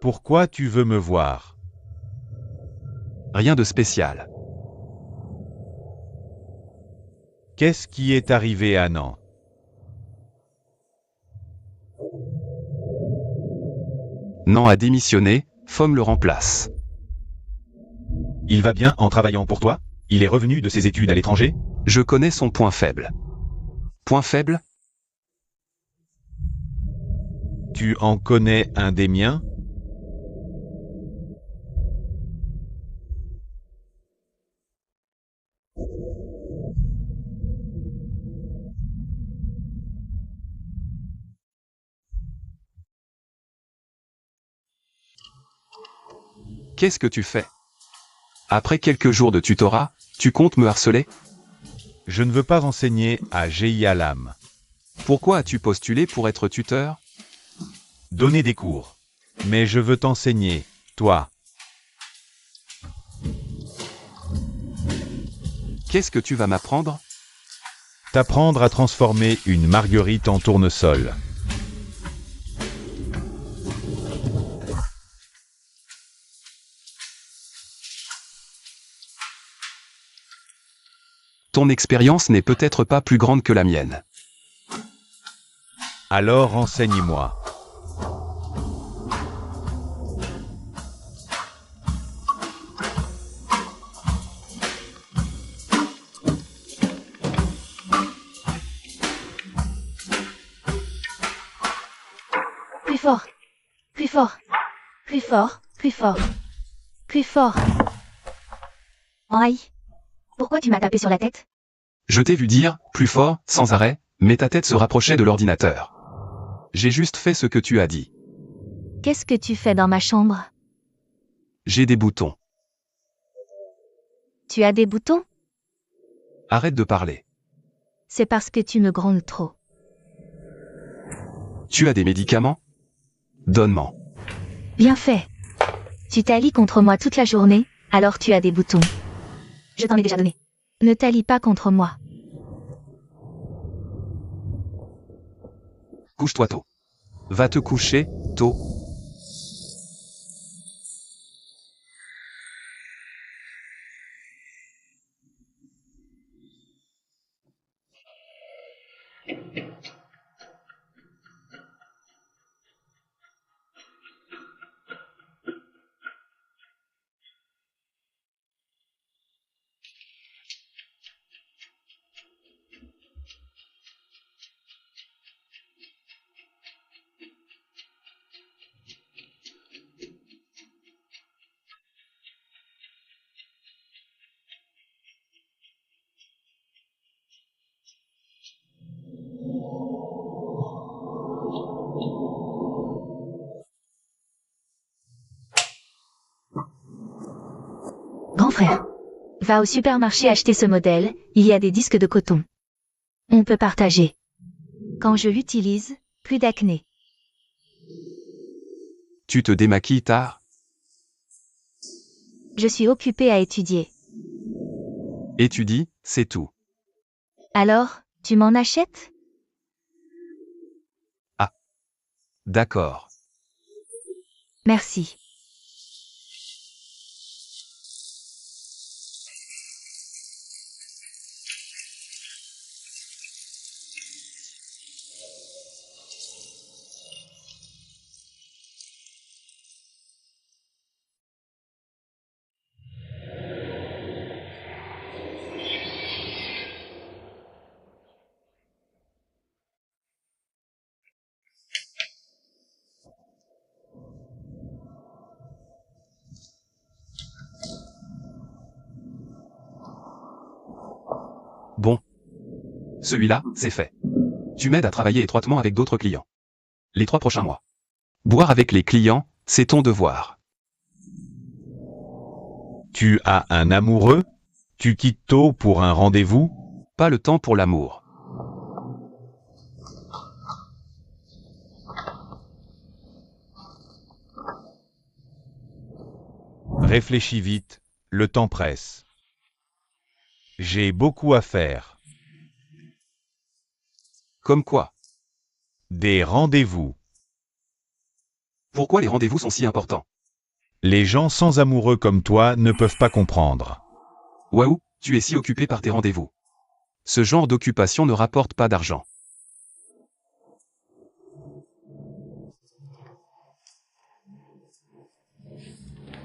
Pourquoi tu veux me voir? Rien de spécial. Qu'est-ce qui est arrivé à Nan? Nan a démissionné, Fom le remplace. Il va bien en travaillant pour toi? Il est revenu de ses études à l'étranger? Je connais son point faible. Point faible? Tu en connais un des miens? Qu'est-ce que tu fais? Après quelques jours de tutorat, tu comptes me harceler? Je ne veux pas enseigner à Jeialam. Pourquoi as-tu postulé pour être tuteur? Donner des cours. Mais je veux t'enseigner, toi. Qu'est-ce que tu vas m'apprendre? T'apprendre à transformer une marguerite en tournesol. Ton expérience n'est peut-être pas plus grande que la mienne. Alors enseigne-moi. Plus fort. Plus fort. Plus fort. Plus fort. Plus fort. Aïe. Pourquoi tu m'as tapé sur la tête? Je t'ai vu dire, plus fort, sans arrêt, mais ta tête se rapprochait de l'ordinateur. J'ai juste fait ce que tu as dit. Qu'est-ce que tu fais dans ma chambre? J'ai des boutons. Tu as des boutons? Arrête de parler. C'est parce que tu me grondes trop. Tu as des médicaments? Donne-m'en. Bien fait. Tu t'allies contre moi toute la journée, alors tu as des boutons. Je t'en ai déjà donné. Ne t'allie pas contre moi. Couche-toi tôt. Va te coucher, tôt. Grand frère. Va au supermarché acheter ce modèle, il y a des disques de coton. On peut partager. Quand je l'utilise, plus d'acné. Tu te démaquilles tard? Je suis occupée à étudier. Étudie, c'est tout. Alors, tu m'en achètes? D'accord. Merci. Bon. Celui-là, c'est fait. Tu m'aides à travailler étroitement avec d'autres clients. Les 3 prochains mois. Boire avec les clients, c'est ton devoir. Tu as un amoureux? Tu quittes tôt pour un rendez-vous? Pas le temps pour l'amour. Réfléchis vite, le temps presse. J'ai beaucoup à faire. Comme quoi? Des rendez-vous. Pourquoi les rendez-vous sont si importants? Les gens sans amoureux comme toi ne peuvent pas comprendre. Waouh, tu es si occupé par tes rendez-vous. Ce genre d'occupation ne rapporte pas d'argent.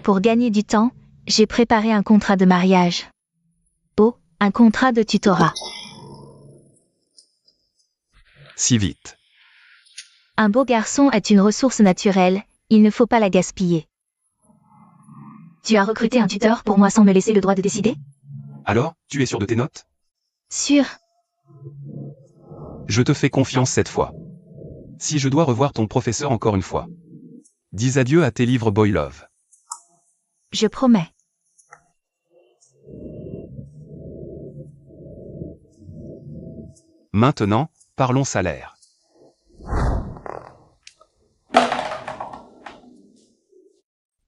Pour gagner du temps, j'ai préparé un contrat de mariage. Oh, un contrat de tutorat. Si vite. Un beau garçon est une ressource naturelle, il ne faut pas la gaspiller. Tu as recruté un tuteur pour moi sans me laisser le droit de décider? Alors, tu es sûr de tes notes? Sûr. Je te fais confiance cette fois. Si je dois revoir ton professeur encore une fois. Dis adieu à tes livres Boy Love. Je promets. Maintenant, parlons salaire.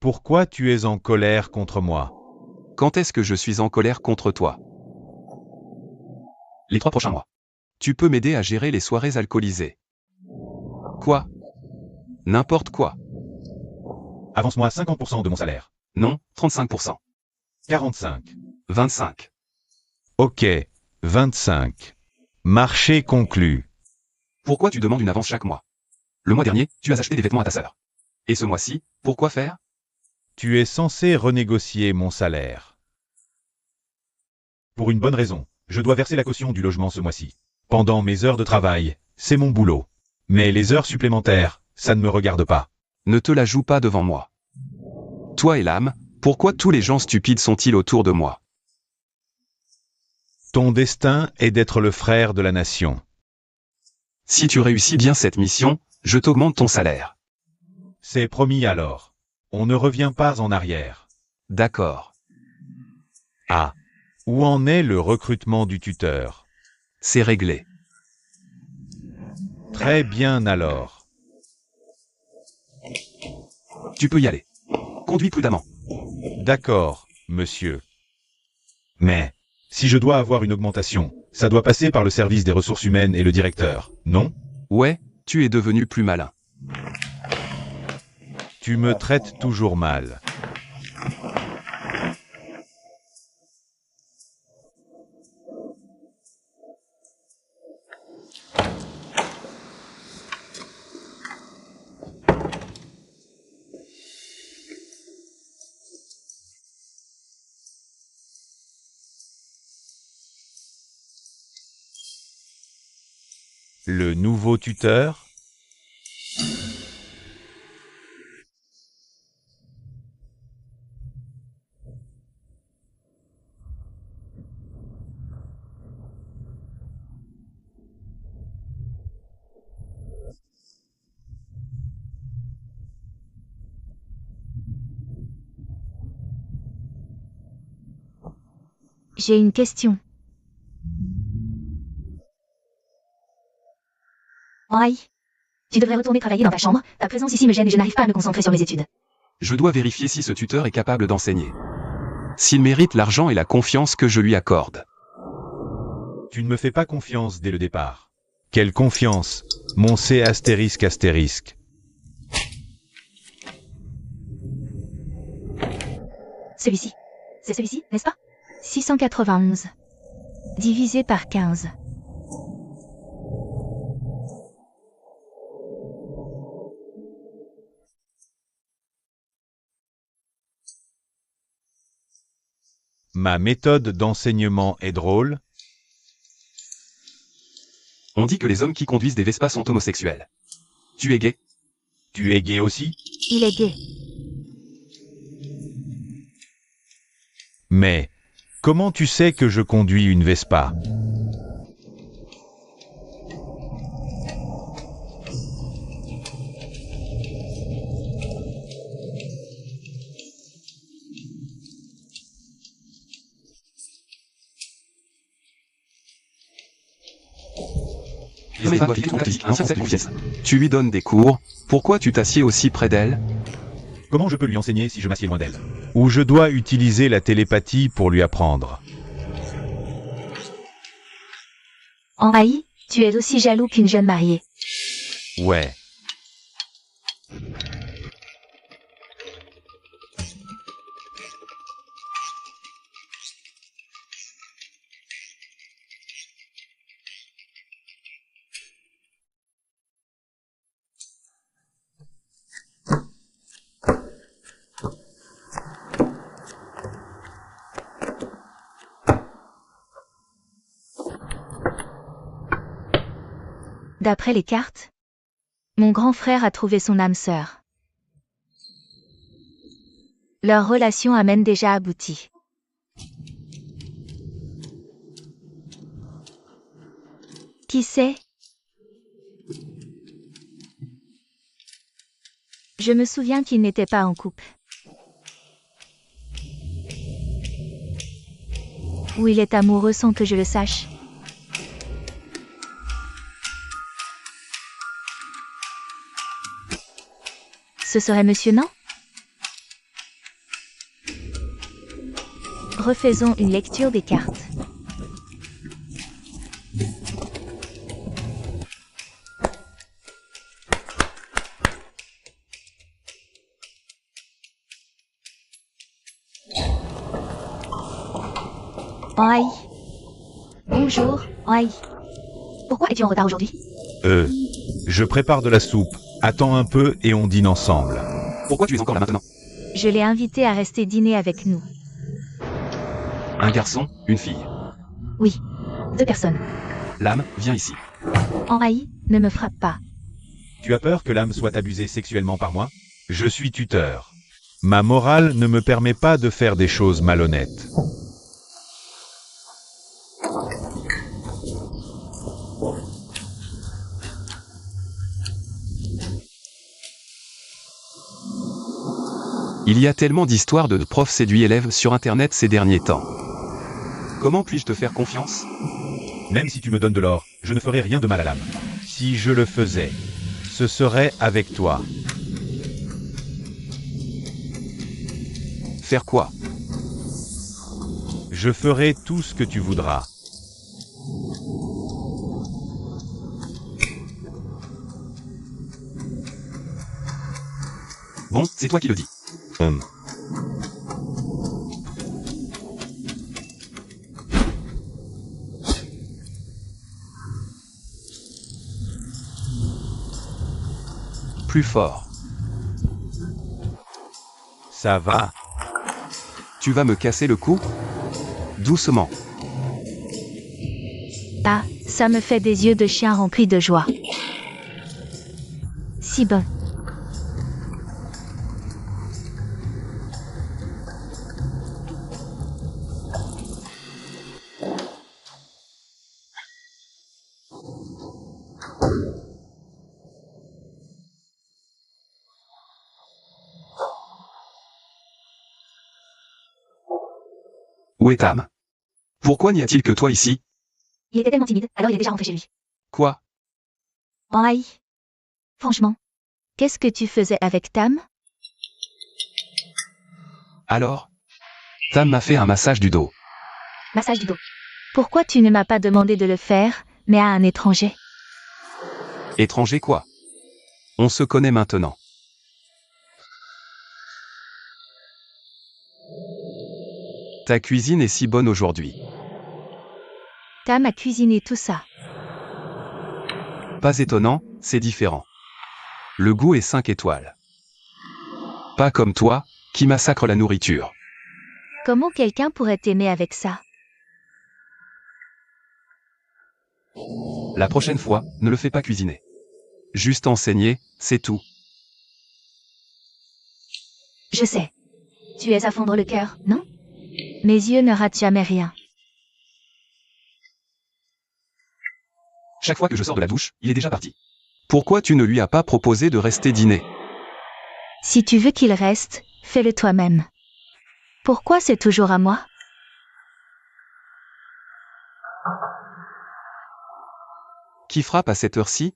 Pourquoi tu es en colère contre moi? Quand est-ce que je suis en colère contre toi? Les 3 prochains mois. Tu peux m'aider à gérer les soirées alcoolisées. Quoi? N'importe quoi. Avance-moi 50% de mon salaire. Non, 35%. 45. 25. Ok, 25. Marché conclu. Pourquoi tu demandes une avance chaque mois? Le mois dernier, tu as acheté des vêtements à ta sœur. Et ce mois-ci, pourquoi faire? Tu es censé renégocier mon salaire. Pour une bonne raison. Je dois verser la caution du logement ce mois-ci. Pendant mes heures de travail, c'est mon boulot. Mais les heures supplémentaires, ça ne me regarde pas. Ne te la joue pas devant moi. Toi et l'âme, pourquoi tous les gens stupides sont-ils autour de moi? Ton destin est d'être le frère de la nation. Si tu réussis bien cette mission, je t'augmente ton salaire. C'est promis alors. On ne revient pas en arrière. D'accord. Ah. Où en est le recrutement du tuteur? C'est réglé. Très bien alors. Tu peux y aller. Conduis prudemment. D'accord, monsieur. Mais, si je dois avoir une augmentation, ça doit passer par le service des ressources humaines et le directeur, non? Ouais, tu es devenu plus malin. Tu me traites toujours mal. Le nouveau tuteur? J'ai une question. Aïe. Tu devrais retourner travailler dans ta chambre, ta présence ici me gêne et je n'arrive pas à me concentrer sur mes études. Je dois vérifier si ce tuteur est capable d'enseigner. S'il mérite l'argent et la confiance que je lui accorde. Tu ne me fais pas confiance dès le départ. Quelle confiance, mon C astérisque astérisque. Celui-ci. C'est celui-ci, n'est-ce pas? 691. Divisé par 15. Ma méthode d'enseignement est drôle. On dit que les hommes qui conduisent des Vespas sont homosexuels. Tu es gay? Tu es gay aussi? Il est gay. Mais, comment tu sais que je conduis une Vespa? Tu lui donnes des cours, pourquoi tu t'assieds aussi près d'elle? Comment je peux lui enseigner si je m'assieds loin d'elle? Ou je dois utiliser la télépathie pour lui apprendre? Aïe, tu es aussi jaloux qu'une jeune mariée. Ouais. D'après les cartes, mon grand frère a trouvé son âme sœur. Leur relation a même déjà abouti. Qui sait? Je me souviens qu'ils n'étaient pas en couple. Ou il est amoureux sans que je le sache. Ce serait monsieur, non? Refaisons une lecture des cartes. Oi. Bonjour, Oi. Pourquoi es-tu en retard aujourd'hui? Je prépare de la soupe. Attends un peu et on dîne ensemble. Pourquoi tu es encore là maintenant? Je l'ai invité à rester dîner avec nous. Un garçon, une fille. Oui, 2 personnes. L'âme, viens ici. Oi, ne me frappe pas. Tu as peur que l'âme soit abusée sexuellement par moi? Je suis tuteur. Ma morale ne me permet pas de faire des choses malhonnêtes. Il y a tellement d'histoires de profs séduits élèves sur internet ces derniers temps. Comment puis-je te faire confiance? Même si tu me donnes de l'or, je ne ferai rien de mal à l'âme. Si je le faisais, ce serait avec toi. Faire quoi? Je ferai tout ce que tu voudras. Bon, c'est toi qui le dis. Plus fort. Ça va. Tu vas me casser le cou? Doucement. Ah, ça me fait des yeux de chien remplis de joie. Si bon. Où est Tam? Pourquoi n'y a-t-il que toi ici? Il était tellement timide, alors il est déjà rentré chez lui. Quoi? Oi. Franchement, qu'est-ce que tu faisais avec Tam? Alors? Tam m'a fait un massage du dos. Massage du dos. Pourquoi tu ne m'as pas demandé de le faire, mais à un étranger? Étranger quoi? On se connaît maintenant. Ta cuisine est si bonne aujourd'hui. Tam a cuisiné tout ça. Pas étonnant, c'est différent. Le goût est 5 étoiles. Pas comme toi, qui massacre la nourriture. Comment quelqu'un pourrait t'aimer avec ça? La prochaine fois, ne le fais pas cuisiner. Juste enseigner, c'est tout. Je sais. Tu es à fondre le cœur, non? Mes yeux ne ratent jamais rien. Chaque fois que je sors de la douche, il est déjà parti. Pourquoi tu ne lui as pas proposé de rester dîner? Si tu veux qu'il reste, fais-le toi-même. Pourquoi c'est toujours à moi? Qui frappe à cette heure-ci?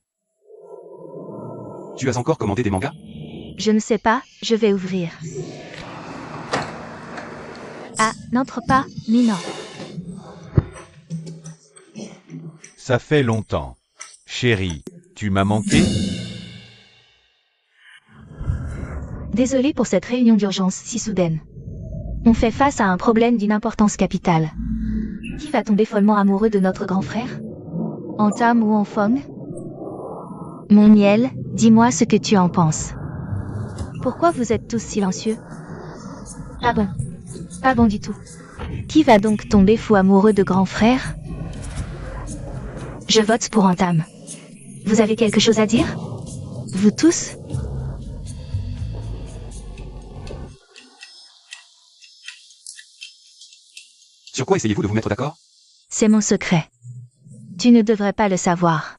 Tu as encore commandé des mangas? Je ne sais pas, je vais ouvrir. Ah, n'entre pas, Minan. Ça fait longtemps. Chérie, tu m'as manqué? Désolé pour cette réunion d'urgence si soudaine. On fait face à un problème d'une importance capitale. Qui va tomber follement amoureux de notre grand frère? En Tam ou en Fong? Mon miel, dis-moi ce que tu en penses. Pourquoi vous êtes tous silencieux? Ah bon? Pas bon du tout. Qui va donc tomber fou amoureux de grand frère? Je vote pour Tam. Vous avez quelque chose à dire? Vous tous? Sur quoi essayez-vous de vous mettre d'accord? C'est mon secret. Tu ne devrais pas le savoir.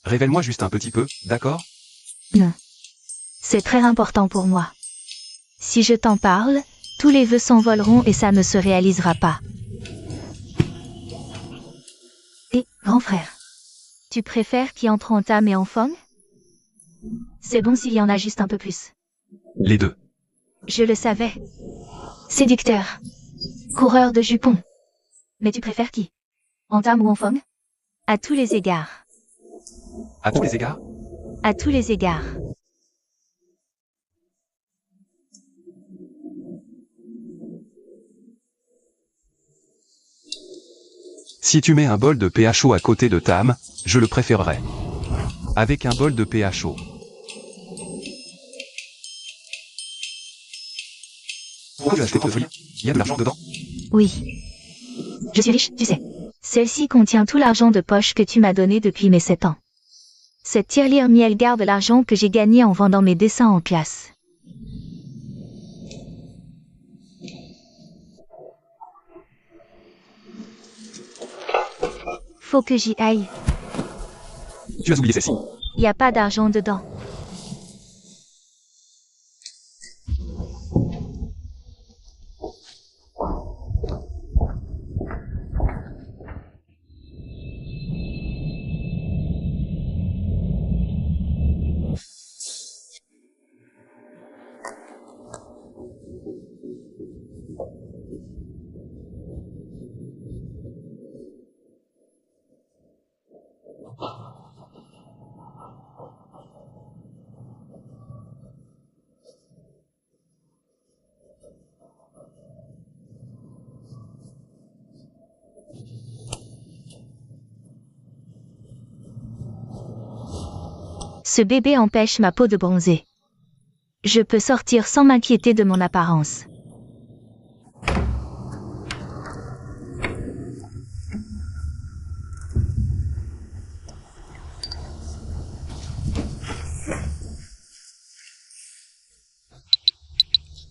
Révèle-moi juste un petit peu, d'accord? Non. C'est très important pour moi. Si je t'en parle, tous les vœux s'envoleront et ça ne se réalisera pas. Et, grand frère, tu préfères qui entre en Tam et en Fong? C'est bon s'il y en a juste un peu plus. Les deux. Je le savais. Séducteur. Coureur de jupons. Mais tu préfères qui? En Tam ou en Fong? À tous les égards. À tous les égards? À tous les égards. Si tu mets un bol de PHO à côté de Tam, je le préférerais. Avec un bol de PHO. Pourquoi tu as acheté ce folie? Il y a de l'argent dedans? Oui. Je suis riche, tu sais. Celle-ci contient tout l'argent de poche que tu m'as donné depuis mes 7 ans. Cette tirelire miel garde l'argent que j'ai gagné en vendant mes dessins en classe. Faut que j'y aille. Tu as oublié celle-ci. Y a pas d'argent dedans. Ce bébé empêche ma peau de bronzer. Je peux sortir sans m'inquiéter de mon apparence.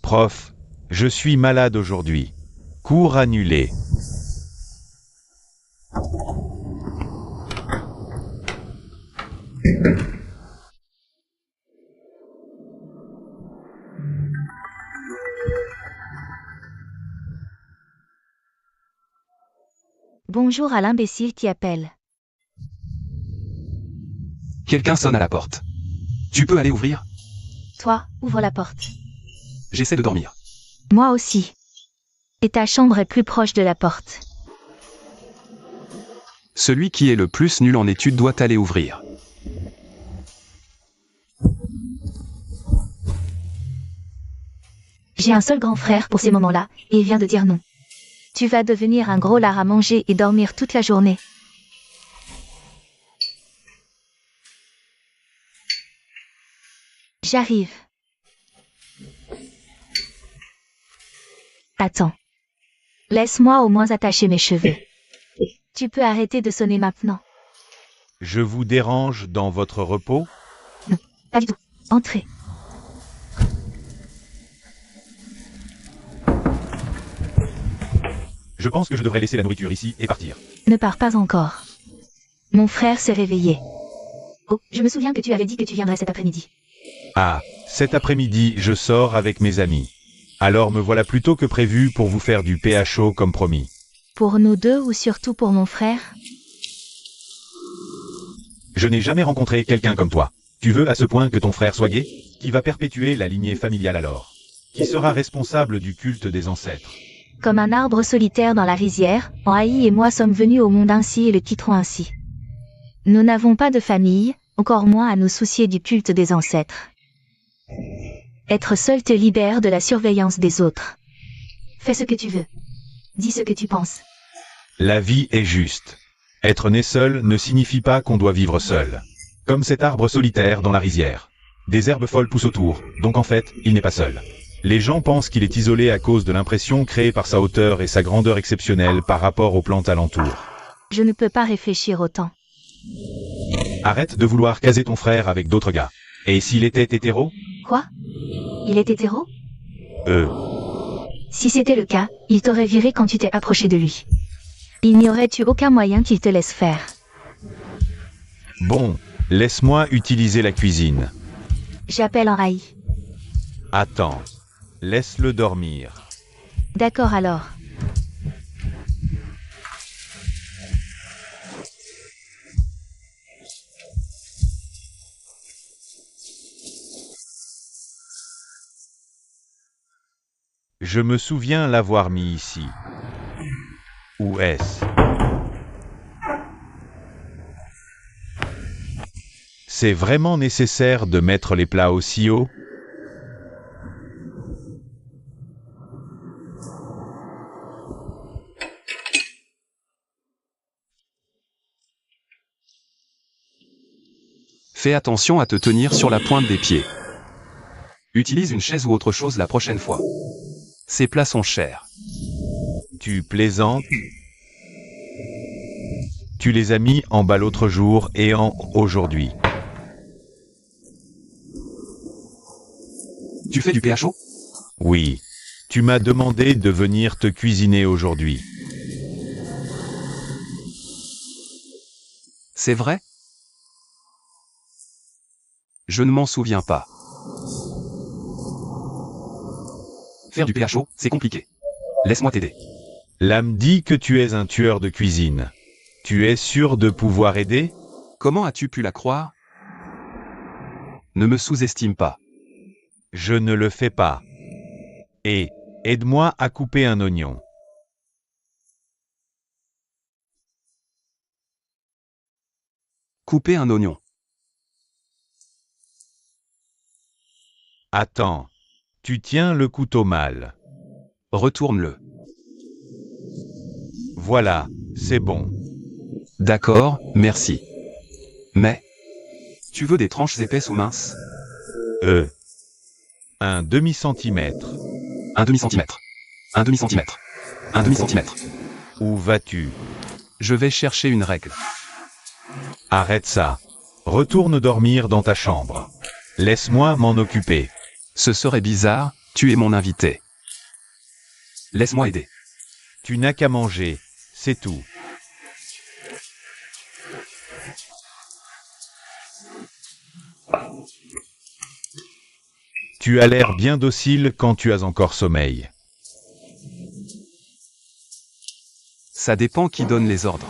Prof, je suis malade aujourd'hui. Cours annulé. Bonjour à l'imbécile qui appelle. Quelqu'un sonne à la porte. Tu peux aller ouvrir? Toi, ouvre la porte. J'essaie de dormir. Moi aussi. Et ta chambre est plus proche de la porte. Celui qui est le plus nul en études doit aller ouvrir. J'ai un seul grand frère pour ces moments-là, et il vient de dire non. Tu vas devenir un gros lard à manger et dormir toute la journée. J'arrive. Attends. Laisse-moi au moins attacher mes cheveux. Tu peux arrêter de sonner maintenant. Je vous dérange dans votre repos? Pas du tout. Entrez. Je pense que je devrais laisser la nourriture ici et partir. Ne pars pas encore. Mon frère s'est réveillé. Oh, je me souviens que tu avais dit que tu viendrais cet après-midi. Ah, cet après-midi, je sors avec mes amis. Alors me voilà plus tôt que prévu pour vous faire du PHO comme promis. Pour nous deux ou surtout pour mon frère? Je n'ai jamais rencontré quelqu'un comme toi. Tu veux à ce point que ton frère soit gay? Qui va perpétuer la lignée familiale alors? Qui sera responsable du culte des ancêtres? Comme un arbre solitaire dans la rizière, Haï et moi sommes venus au monde ainsi et le quitterons ainsi. Nous n'avons pas de famille, encore moins à nous soucier du culte des ancêtres. Être seul te libère de la surveillance des autres. Fais ce que tu veux. Dis ce que tu penses. La vie est juste. Être né seul ne signifie pas qu'on doit vivre seul. Comme cet arbre solitaire dans la rizière. Des herbes folles poussent autour, donc en fait, il n'est pas seul. Les gens pensent qu'il est isolé à cause de l'impression créée par sa hauteur et sa grandeur exceptionnelle par rapport aux plantes alentours. Je ne peux pas réfléchir autant. Arrête de vouloir caser ton frère avec d'autres gars. Et s'il était hétéro? Quoi? Il est hétéro? Si c'était le cas, il t'aurait viré quand tu t'es approché de lui. Il n'y aurait eu aucun moyen qu'il te laisse faire. Bon, laisse-moi utiliser la cuisine. J'appelle Enraï. Attends, laisse-le dormir. D'accord alors. Je me souviens l'avoir mis ici. Où est-ce? C'est vraiment nécessaire de mettre les plats aussi haut? Fais attention à te tenir sur la pointe des pieds. Utilise une chaise ou autre chose la prochaine fois. Ces plats sont chers. Tu plaisantes? Tu les as mis en bas l'autre jour et en aujourd'hui. Tu fais du PHO? Oui. Tu m'as demandé de venir te cuisiner aujourd'hui. C'est vrai? Je ne m'en souviens pas. Faire du PHO, c'est compliqué. Laisse-moi t'aider. L'âme dit que tu es un tueur de cuisine. Tu es sûr de pouvoir aider? Comment as-tu pu la croire? Ne me sous-estime pas. Je ne le fais pas. Et, aide-moi à couper un oignon. Couper un oignon. Attends. Tu tiens le couteau mal. Retourne-le. Voilà, c'est bon. D'accord, merci. Mais, tu veux des tranches épaisses ou minces? Un demi-centimètre. Un demi-centimètre. Un demi-centimètre. Un demi-centimètre. Où vas-tu? Je vais chercher une règle. Arrête ça. Retourne dormir dans ta chambre. Laisse-moi m'en occuper. Ce serait bizarre, tu es mon invité. Laisse-moi aider. Tu n'as qu'à manger, c'est tout. Tu as l'air bien docile quand tu as encore sommeil. Ça dépend qui donne les ordres.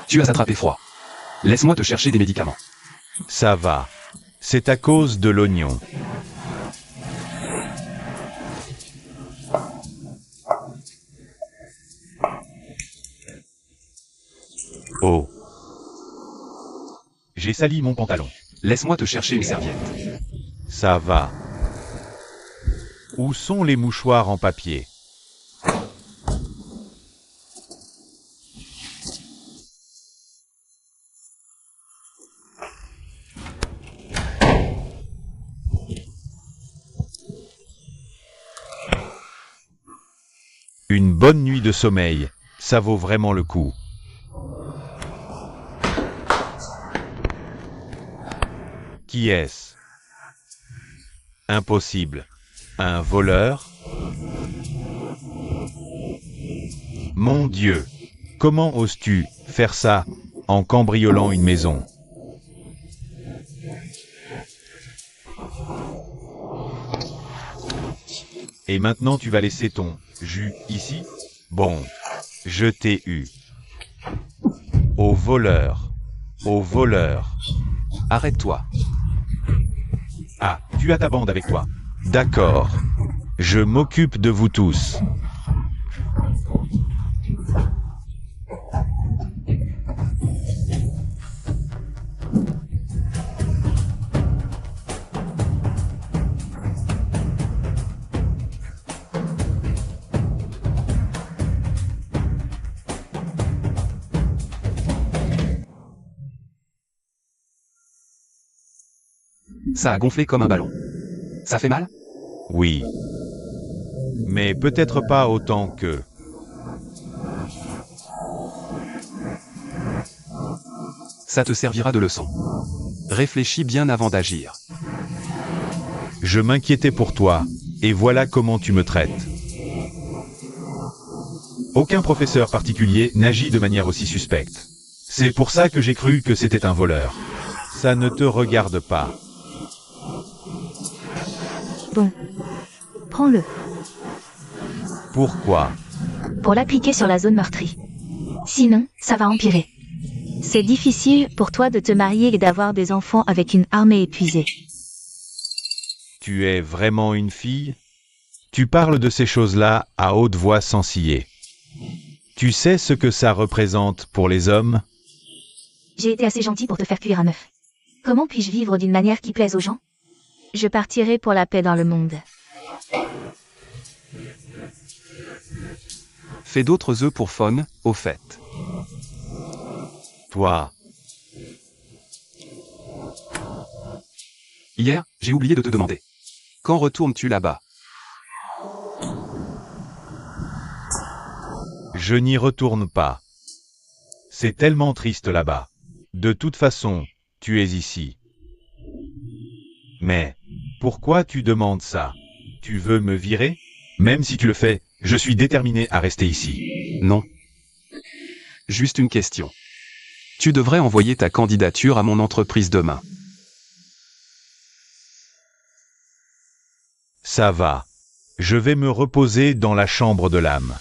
Tu as attrapé froid. Laisse-moi te chercher des médicaments. Ça va. C'est à cause de l'oignon. Oh. J'ai sali mon pantalon. Laisse-moi te chercher une serviette. Ça va. Où sont les mouchoirs en papier? Une bonne nuit de sommeil, ça vaut vraiment le coup. Qui est-ce? Impossible. Un voleur? Mon Dieu! Comment oses-tu faire ça en cambriolant une maison? Et maintenant tu vas laisser ton jus ici? Bon, je t'ai eu. Au voleur. Au voleur. Arrête-toi. Ah, tu as ta bande avec toi. D'accord. Je m'occupe de vous tous. Ça a gonflé comme un ballon. Ça fait mal? Oui. Mais peut-être pas autant que... Ça te servira de leçon. Réfléchis bien avant d'agir. Je m'inquiétais pour toi, et voilà comment tu me traites. Aucun professeur particulier n'agit de manière aussi suspecte. C'est pour ça que j'ai cru que c'était un voleur. Ça ne te regarde pas. Bon. Prends-le. Pourquoi? Pour l'appliquer sur la zone meurtrie. Sinon, ça va empirer. C'est difficile pour toi de te marier et d'avoir des enfants avec une armée épuisée. Tu es vraiment une fille? Tu parles de ces choses-là à haute voix sans ciller. Tu sais ce que ça représente pour les hommes? J'ai été assez gentil pour te faire cuire un œuf. Comment puis-je vivre d'une manière qui plaise aux gens? Je partirai pour la paix dans le monde. Fais d'autres œufs pour Fawn, au fait. Toi, Hier, j'ai oublié de te demander. Quand retournes-tu là-bas? je n'y retourne pas. C'est tellement triste là-bas. De toute façon, tu es ici. Mais, pourquoi tu demandes ça? Tu veux me virer? Même si tu le fais, je suis déterminé à rester ici. Non. Juste une question. Tu devrais envoyer ta candidature à mon entreprise demain. Ça va. Je vais me reposer dans la chambre de l'âme.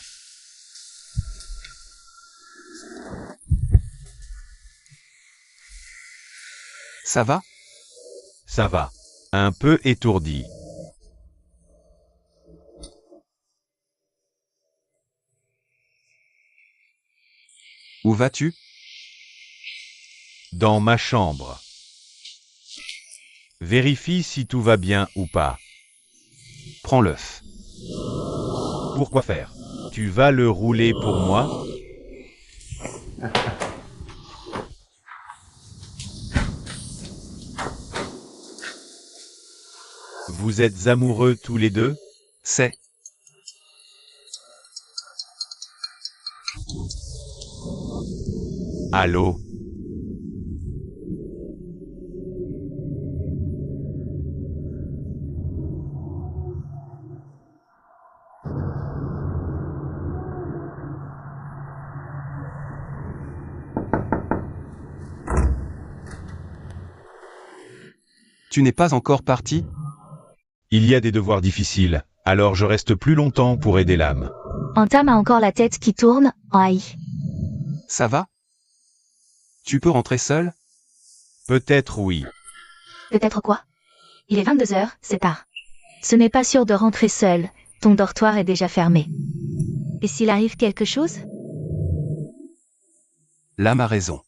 Ça va? Ça va. Un peu étourdi. Où vas-tu? Dans ma chambre. Vérifie si tout va bien ou pas. Prends l'œuf. Pourquoi faire? Tu vas le rouler pour moi? Vous êtes amoureux tous les deux? C'est. Allô? Tu n'es pas encore parti? Il y a des devoirs difficiles, alors je reste plus longtemps pour aider l'âme. Antam a encore la tête qui tourne, aïe. Ça va? Tu peux rentrer seul? Peut-être oui. Peut-être quoi? Il est 22 heures, c'est tard. Ce n'est pas sûr de rentrer seul, ton dortoir est déjà fermé. Et s'il arrive quelque chose? L'âme a raison.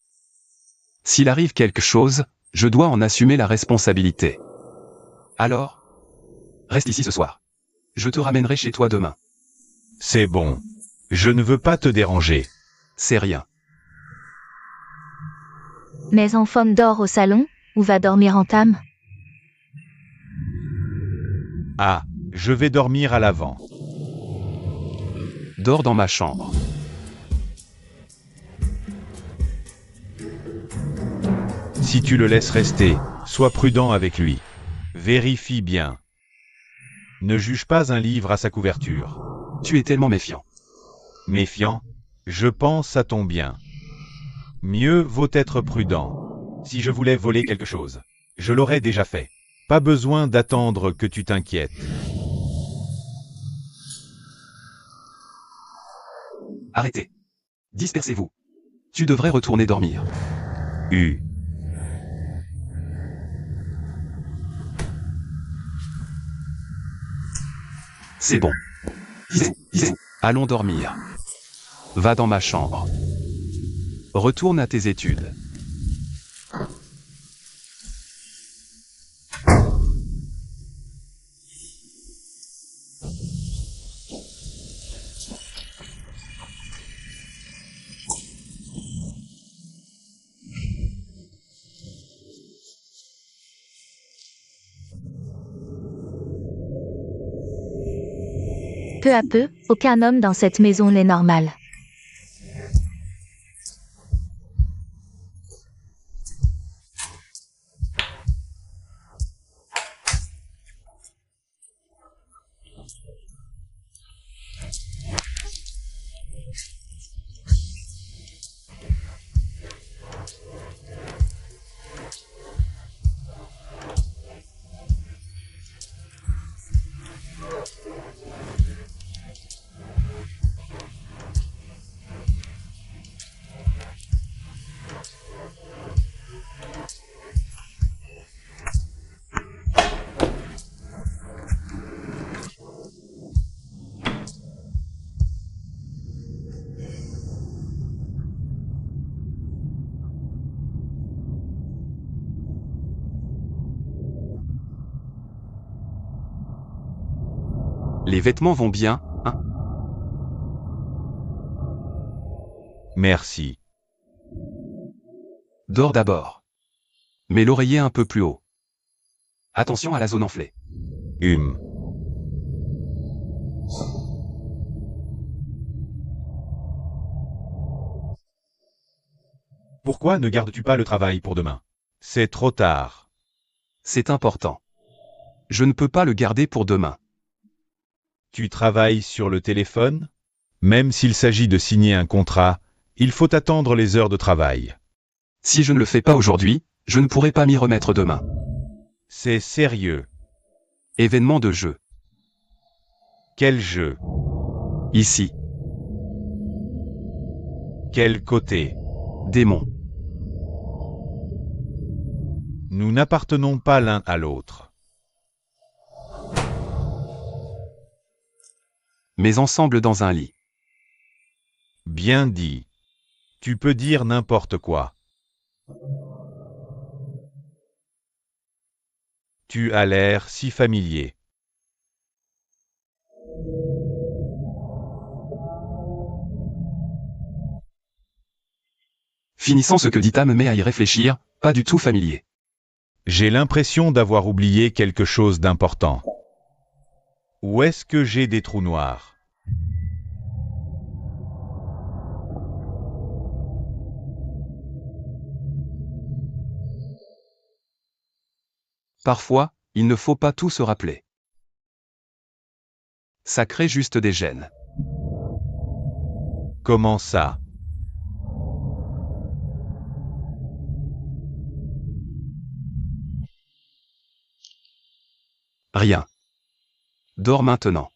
S'il arrive quelque chose, je dois en assumer la responsabilité. Alors? Reste ici ce soir. Je te ramènerai chez toi demain. C'est bon. Je ne veux pas te déranger. C'est rien. Mais enfant dort au salon, ou va dormir Antam? Ah, je vais dormir à l'avant. Dors dans ma chambre. Si tu le laisses rester, sois prudent avec lui. Vérifie bien. Ne juge pas un livre à sa couverture. Tu es tellement méfiant. Méfiant? Je pense à ton bien. Mieux vaut être prudent. Si je voulais voler quelque chose, je l'aurais déjà fait. Pas besoin d'attendre que tu t'inquiètes. Arrêtez. Dispersez-vous. Tu devrais retourner dormir. C'est bon. Disons. Allons dormir. Va dans ma chambre. Retourne à tes études. Peu à peu, aucun homme dans cette maison n'est normal. Les vêtements vont bien, hein? Merci. Dors d'abord. Mets l'oreiller un peu plus haut. Attention à la zone enflée. Pourquoi ne gardes-tu pas le travail pour demain? C'est trop tard. C'est important. Je ne peux pas le garder pour demain. Tu travailles sur le téléphone? Même s'il s'agit de signer un contrat, il faut attendre les heures de travail. Si je ne le fais pas aujourd'hui, je ne pourrai pas m'y remettre demain. C'est sérieux. Événement de jeu. Quel jeu? Ici. Quel côté? Démon. Nous n'appartenons pas l'un à l'autre. Mais ensemble dans un lit. Bien dit. Tu peux dire n'importe quoi. Tu as l'air si familier. Finissant ce que dit Tam met à y réfléchir, pas du tout familier. J'ai l'impression d'avoir oublié quelque chose d'important. Où est-ce que j'ai des trous noirs? Parfois, il ne faut pas tout se rappeler. Ça crée juste des gènes. Comment ça? Rien. Dors maintenant.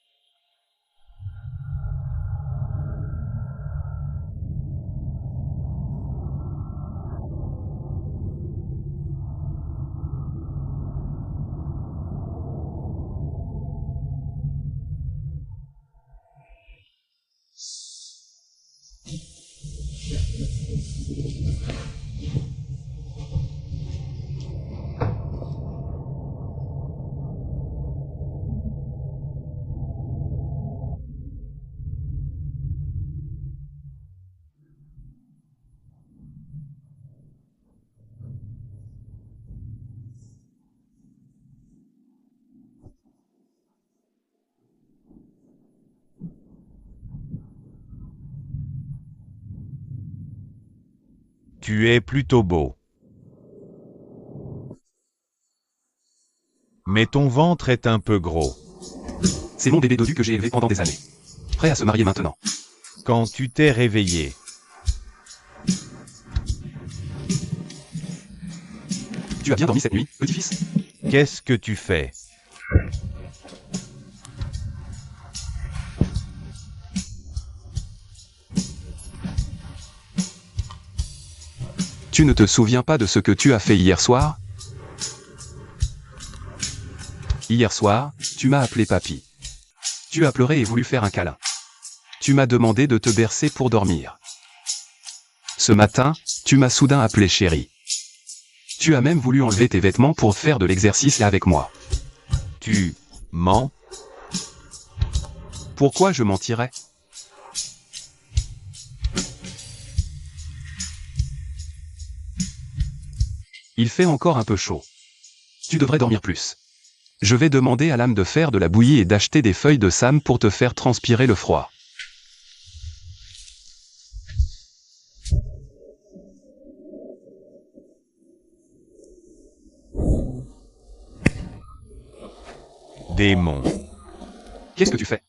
Tu es plutôt beau. Mais ton ventre est un peu gros. C'est mon bébé dodu que j'ai élevé pendant des années. Prêt à se marier maintenant. Quand tu t'es réveillé, Tu as bien dormi cette nuit, petit-fils? qu'est-ce que tu fais? Tu ne te souviens pas de ce que tu as fait hier soir? Hier soir, tu m'as appelé papy. Tu as pleuré et voulu faire un câlin. Tu m'as demandé de te bercer pour dormir. Ce matin, tu m'as soudain appelé chéri. Tu as même voulu enlever tes vêtements pour faire de l'exercice là avec moi. Tu mens? Pourquoi je mentirais? Il fait encore un peu chaud. Tu devrais dormir plus. Je vais demander à l'âme de faire de la bouillie et d'acheter des feuilles de sam pour te faire transpirer le froid. Démon. Qu'est-ce que tu fais?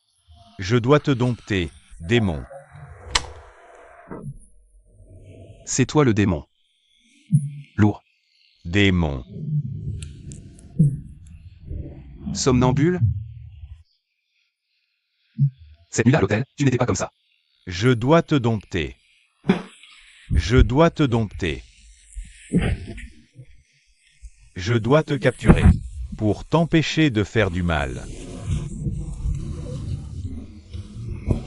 Je dois te dompter, démon. C'est toi le démon. Lourd. Démon. Somnambule? Cette nuit-là à l'hôtel, tu n'étais pas comme ça. Je dois te dompter. Je dois te dompter. Je dois te capturer pour t'empêcher de faire du mal.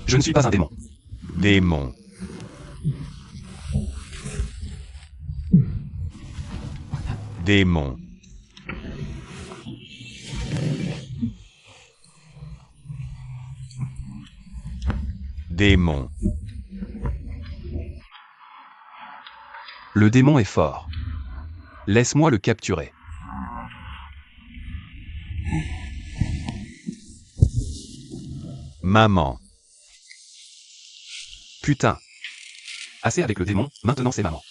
Je ne suis pas un démon. Démon. Démon. Démon. Le démon est fort. Laisse-moi le capturer. Maman. Putain. Assez avec le démon, maintenant c'est maman.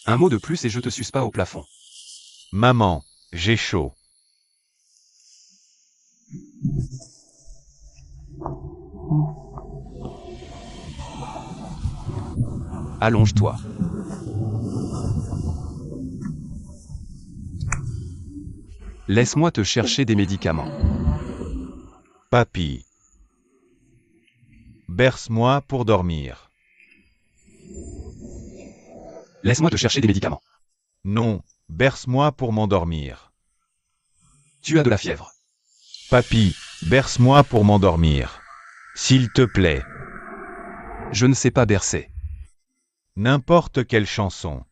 Un mot de plus et je te suce pas au plafond. Maman, j'ai chaud. Allonge-toi. Laisse-moi te chercher des médicaments. Papy. Berce-moi pour dormir. Laisse-moi te chercher des médicaments. Non, berce-moi pour m'endormir. Tu as de la fièvre. Papy, berce-moi pour m'endormir. S'il te plaît. Je ne sais pas bercer. N'importe quelle chanson.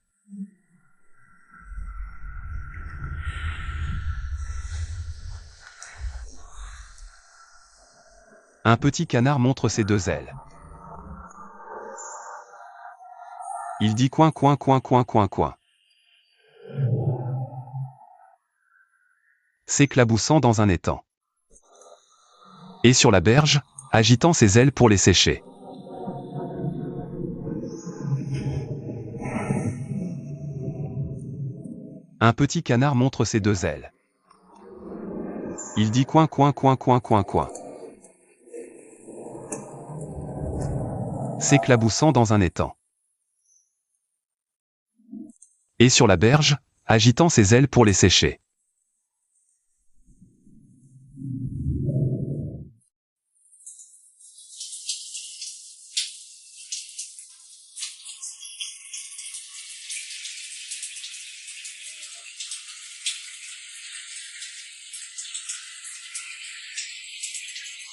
Un petit canard montre ses deux ailes. Il dit coin coin coin coin coin coin. S'éclaboussant dans un étang. Et sur la berge, agitant ses ailes pour les sécher. Un petit canard montre ses deux ailes. Il dit coin coin coin coin coin coin. S'éclaboussant dans un étang. Et sur la berge, agitant ses ailes pour les sécher.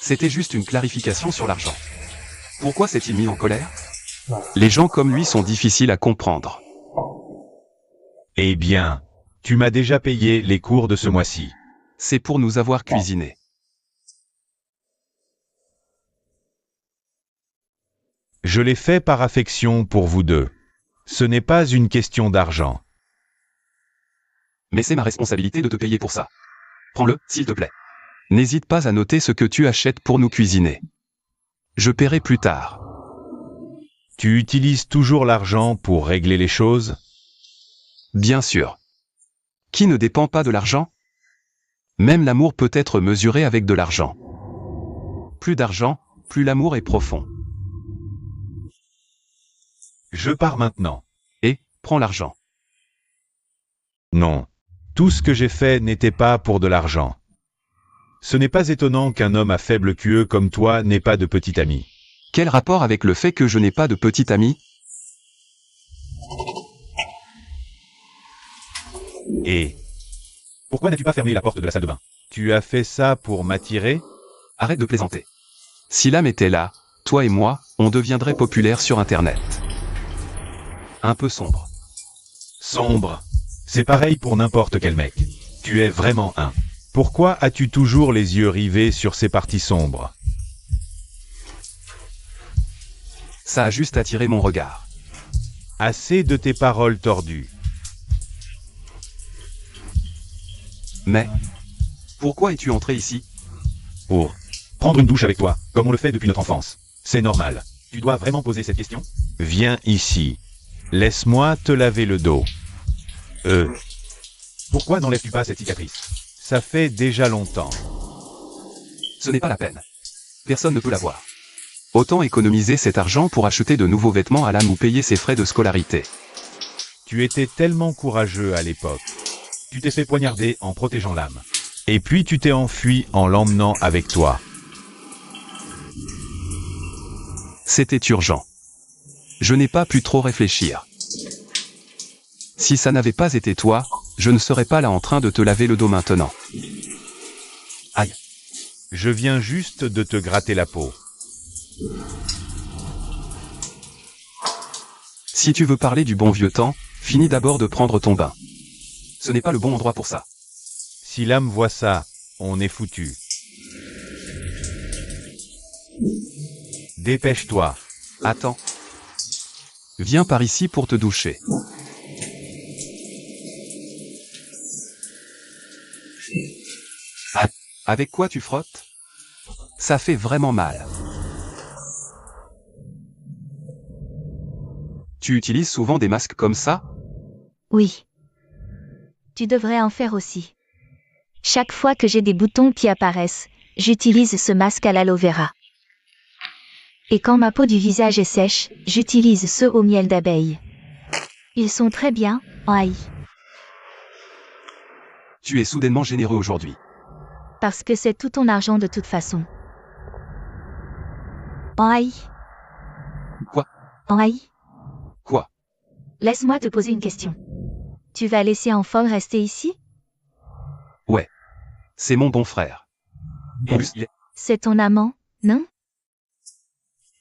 C'était juste une clarification sur l'argent. Pourquoi s'est-il mis en colère? Les gens comme lui sont difficiles à comprendre. Eh bien, tu m'as déjà payé les cours de ce mois-ci. C'est pour nous avoir cuisiné. Je l'ai fait par affection pour vous deux. Ce n'est pas une question d'argent. Mais c'est ma responsabilité de te payer pour ça. Prends-le, s'il te plaît. N'hésite pas à noter ce que tu achètes pour nous cuisiner. Je paierai plus tard. Tu utilises toujours l'argent pour régler les choses? Bien sûr. Qui ne dépend pas de l'argent? Même l'amour peut être mesuré avec de l'argent. Plus d'argent, plus l'amour est profond. Je pars maintenant. Et, prends l'argent. Non. Tout ce que j'ai fait n'était pas pour de l'argent. Ce n'est pas étonnant qu'un homme à faible QE comme toi n'ait pas de petit ami. Quel rapport avec le fait que je n'ai pas de petit ami? Et pourquoi n'as-tu pas fermé la porte de la salle de bain? Tu as fait ça pour m'attirer? Arrête de plaisanter. Si l'âme était là, toi et moi, on deviendrait populaire sur Internet. Un peu sombre. Sombre. C'est pareil pour n'importe quel mec. Tu es vraiment un. Pourquoi as-tu toujours les yeux rivés sur ces parties sombres? Ça a juste attiré mon regard. Assez de tes paroles tordues. Mais, Pourquoi es-tu entré ici? Pour prendre une douche avec toi, comme on le fait depuis notre enfance. C'est normal. Tu dois vraiment poser cette question? Viens ici. Laisse-moi te laver le dos. Pourquoi n'enlèves-tu pas cette cicatrice? Ça fait déjà longtemps. Ce n'est pas la peine. Personne ne peut la voir. Autant économiser cet argent pour acheter de nouveaux vêtements à l'âme ou payer ses frais de scolarité. Tu étais tellement courageux à l'époque. Tu t'es fait poignarder en protégeant l'âme. Et puis tu t'es enfui en l'emmenant avec toi. C'était urgent. Je n'ai pas pu trop réfléchir. Si ça n'avait pas été toi, je ne serais pas là en train de te laver le dos maintenant. Aïe. Je viens juste de te gratter la peau. Si tu veux parler du bon vieux temps, finis d'abord de prendre ton bain. Ce n'est pas le bon endroit pour ça. Si l'âme voit ça, on est foutu. Dépêche-toi. Attends. Viens par ici pour te doucher. Ah, avec quoi tu frottes? Ça fait vraiment mal. Tu utilises souvent des masques comme ça? Oui. Tu devrais en faire aussi. Chaque fois que j'ai des boutons qui apparaissent, j'utilise ce masque à l'aloe vera. Et quand ma peau du visage est sèche, j'utilise ceux au miel d'abeille. Ils sont très bien, aïe. Tu es soudainement généreux aujourd'hui. Parce que c'est tout ton argent de toute façon. Aïe. Quoi? Aïe. Quoi? Laisse-moi te poser une question. Tu vas laisser Enfol rester ici? Ouais. C'est mon bon frère. En plus, C'est ton amant, non?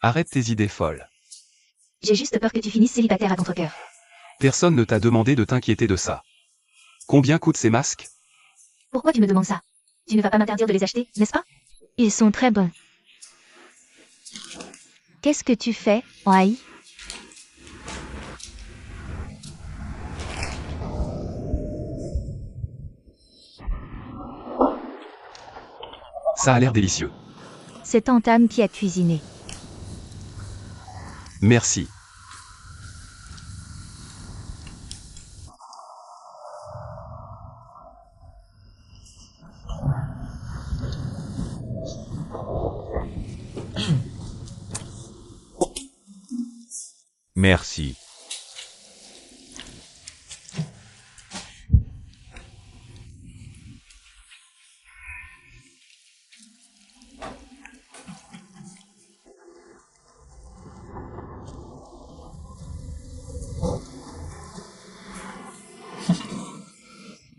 Arrête tes idées folles. J'ai juste peur que tu finisses célibataire à contre-cœur. Personne ne t'a demandé de t'inquiéter de ça. Combien coûtent ces masques? Pourquoi tu me demandes ça? Tu ne vas pas m'interdire de les acheter, n'est-ce pas? Ils sont très bons. Qu'est-ce que tu fais, aïe? Ça a l'air délicieux. C'est Tantame qui a cuisiné. Merci. Merci.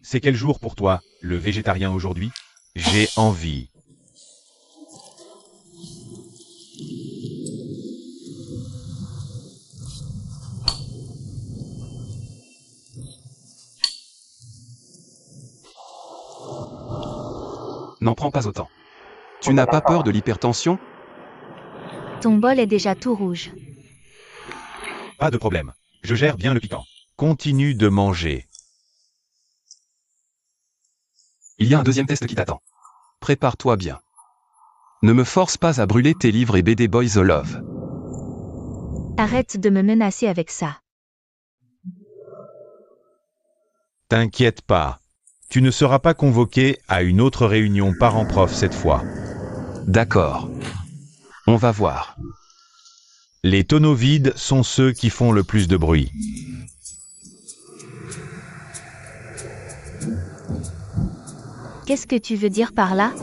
C'est quel jour pour toi, le végétarien aujourd'hui? J'ai envie. N'en prends pas autant. Tu n'as pas peur de l'hypertension? Ton bol est déjà tout rouge. Pas de problème. Je gère bien le piquant. Continue de manger. Il y a un deuxième test qui t'attend. Prépare-toi bien. Ne me force pas à brûler tes livres et BD Boys the Love. Arrête de me menacer avec ça. T'inquiète pas. Tu ne seras pas convoqué à une autre réunion parents-prof cette fois. D'accord. On va voir. Les tonneaux vides sont ceux qui font le plus de bruit. Qu'est-ce que tu veux dire par là?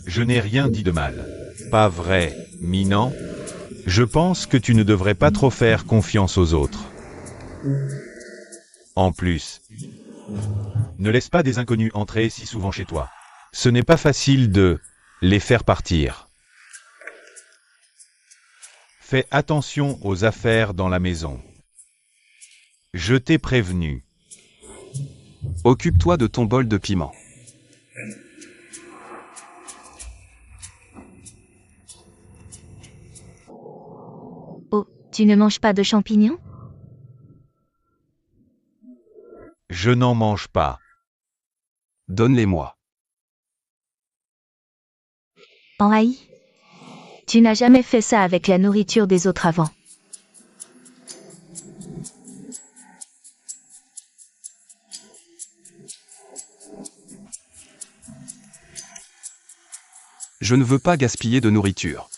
Je n'ai rien dit de mal. Pas vrai, Minan? Je pense que tu ne devrais pas trop faire confiance aux autres. En plus, Ne laisse pas des inconnus entrer si souvent chez toi. ce n'est pas facile de les faire partir. Fais attention aux affaires dans la maison. Je t'ai prévenu. Occupe-toi de ton bol de piment. Oh, tu ne manges pas de champignons? Je n'en mange pas. Donne-les-moi. En haï. Tu n'as jamais fait ça avec la nourriture des autres avant. Je ne veux pas gaspiller de nourriture.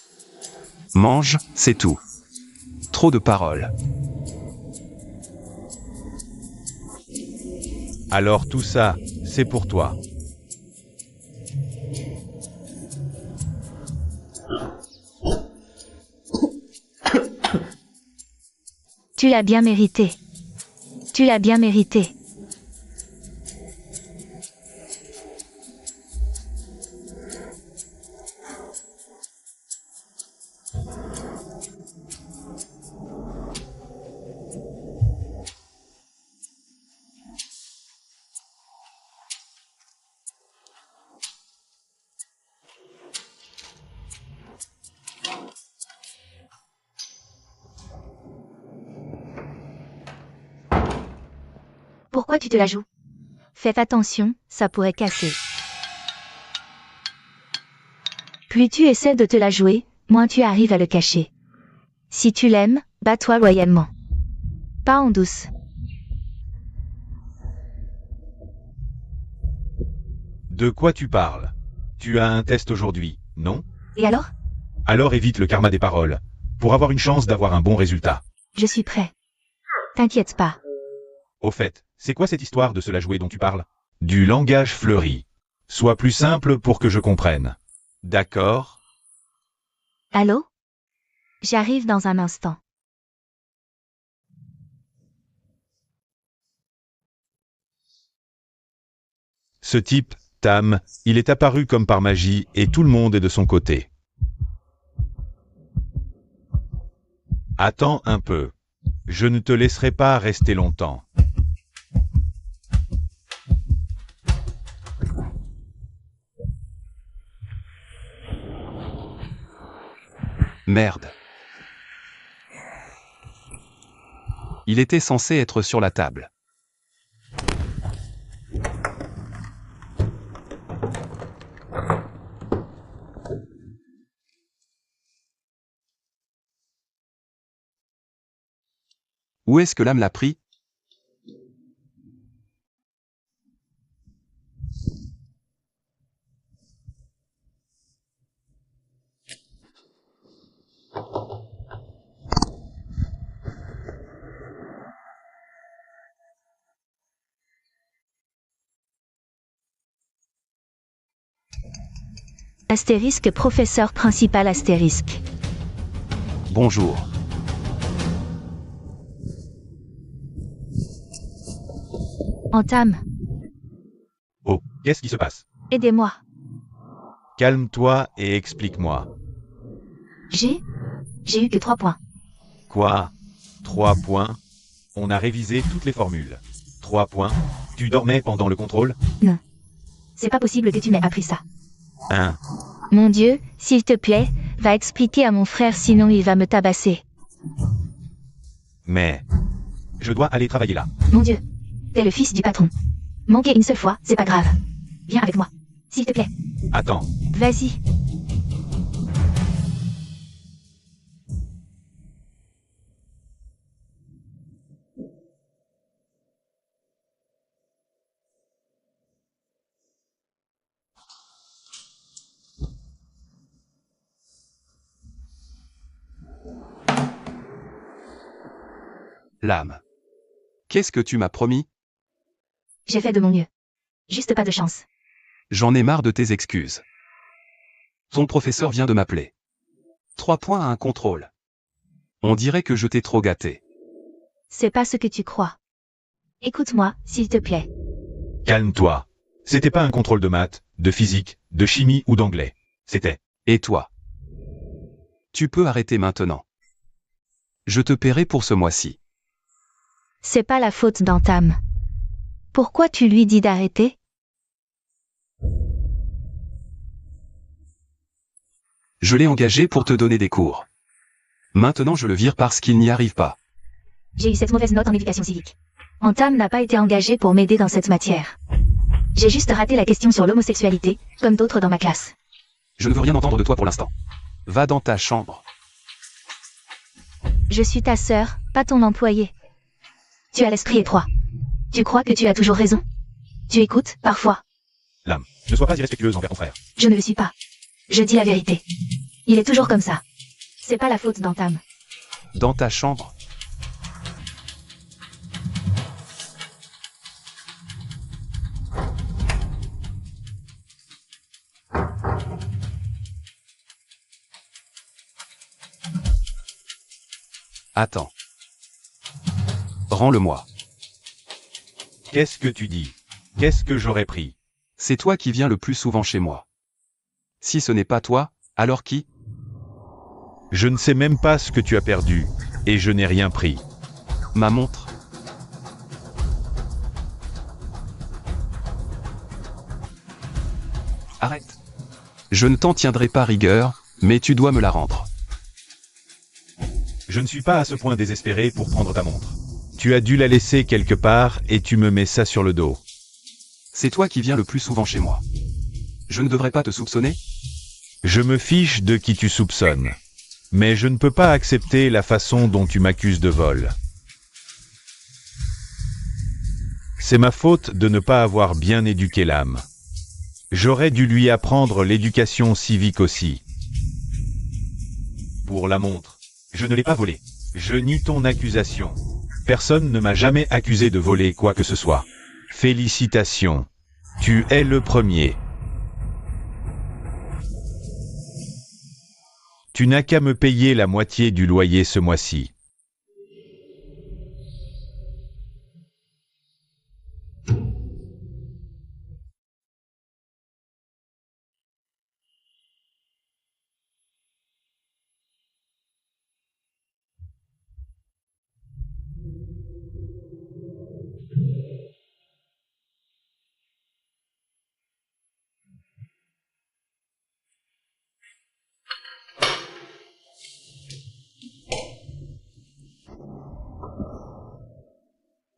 Mange, c'est tout. Trop de paroles. Alors tout ça, c'est pour toi. Tu l'as bien mérité. Tu l'as bien mérité. Pourquoi tu te la joues? Fais attention, ça pourrait casser. Plus tu essaies de te la jouer, moins tu arrives à le cacher. Si tu l'aimes, bats-toi loyalement. Pas en douce. De quoi tu parles? Tu as un test aujourd'hui, non? Et alors? Alors évite le karma des paroles, pour avoir une chance d'avoir un bon résultat. Je suis prêt. T'inquiète pas. Au fait, c'est quoi cette histoire de se la jouer dont tu parles? Du langage fleuri. Sois plus simple pour que je comprenne. D'accord? Allô? J'arrive dans un instant. Ce type, Tam, il est apparu comme par magie et tout le monde est de son côté. Attends un peu. Je ne te laisserai pas rester longtemps. Merde. Il était censé être sur la table. Où est-ce que l'âme l'a pris? Astérisque professeur principal astérisque. Bonjour. Entame. Oh, qu'est-ce qui se passe? Aidez-moi. Calme-toi et explique-moi. J'ai eu que 3 points. Quoi? 3 points? On a révisé toutes les formules. 3 points? Tu dormais pendant le contrôle? Non. C'est pas possible que tu m'aies appris ça. 1. Mon Dieu, s'il te plaît, va expliquer à mon frère sinon il va me tabasser. Mais... je dois aller travailler là. Mon Dieu. T'es le fils du patron. Manquer une seule fois, c'est pas grave. Viens avec moi. S'il te plaît. Attends. Vas-y. L'âme. Qu'est-ce que tu m'as promis? J'ai fait de mon mieux. Juste pas de chance. J'en ai marre de tes excuses. Ton professeur vient de m'appeler. 3 points à un contrôle. On dirait que je t'ai trop gâté. C'est pas ce que tu crois. Écoute-moi, s'il te plaît. Calme-toi. C'était pas un contrôle de maths, de physique, de chimie ou d'anglais. C'était... Et toi? Tu peux arrêter maintenant. Je te paierai pour ce mois-ci. C'est pas la faute d'Entame. Pourquoi tu lui dis d'arrêter? Je l'ai engagé pour te donner des cours. Maintenant je le vire parce qu'il n'y arrive pas. J'ai eu cette mauvaise note en éducation civique. Entame n'a pas été engagé pour m'aider dans cette matière. J'ai juste raté la question sur l'homosexualité, comme d'autres dans ma classe. Je ne veux rien entendre de toi pour l'instant. Va dans ta chambre. Je suis ta sœur, pas ton employé. Tu as l'esprit étroit. Tu crois que tu as toujours raison. Tu écoutes, parfois. Lame, ne sois pas irrespectueuse envers ton frère. Je ne le suis pas. Je dis la vérité. Il est toujours comme ça. C'est pas la faute d'Antam. Dans ta chambre. Attends. Rends-le-moi. Qu'est-ce que tu dis? Qu'est-ce que j'aurais pris? C'est toi qui viens le plus souvent chez moi. Si ce n'est pas toi, alors qui? Je ne sais même pas ce que tu as perdu, et je n'ai rien pris. Ma montre. Arrête. Je ne t'en tiendrai pas rigueur, mais tu dois me la rendre. Je ne suis pas à ce point désespéré pour prendre ta montre. Tu as dû la laisser quelque part et tu me mets ça sur le dos. C'est toi qui viens le plus souvent chez moi. Je ne devrais pas te soupçonner? Je me fiche de qui tu soupçonnes. Mais je ne peux pas accepter la façon dont tu m'accuses de vol. C'est ma faute de ne pas avoir bien éduqué l'âme. J'aurais dû lui apprendre l'éducation civique aussi. Pour la montre. Je ne l'ai pas volée. Je nie ton accusation. Personne ne m'a jamais accusé de voler quoi que ce soit. Félicitations. Tu es le premier. Tu n'as qu'à me payer la moitié du loyer ce mois-ci.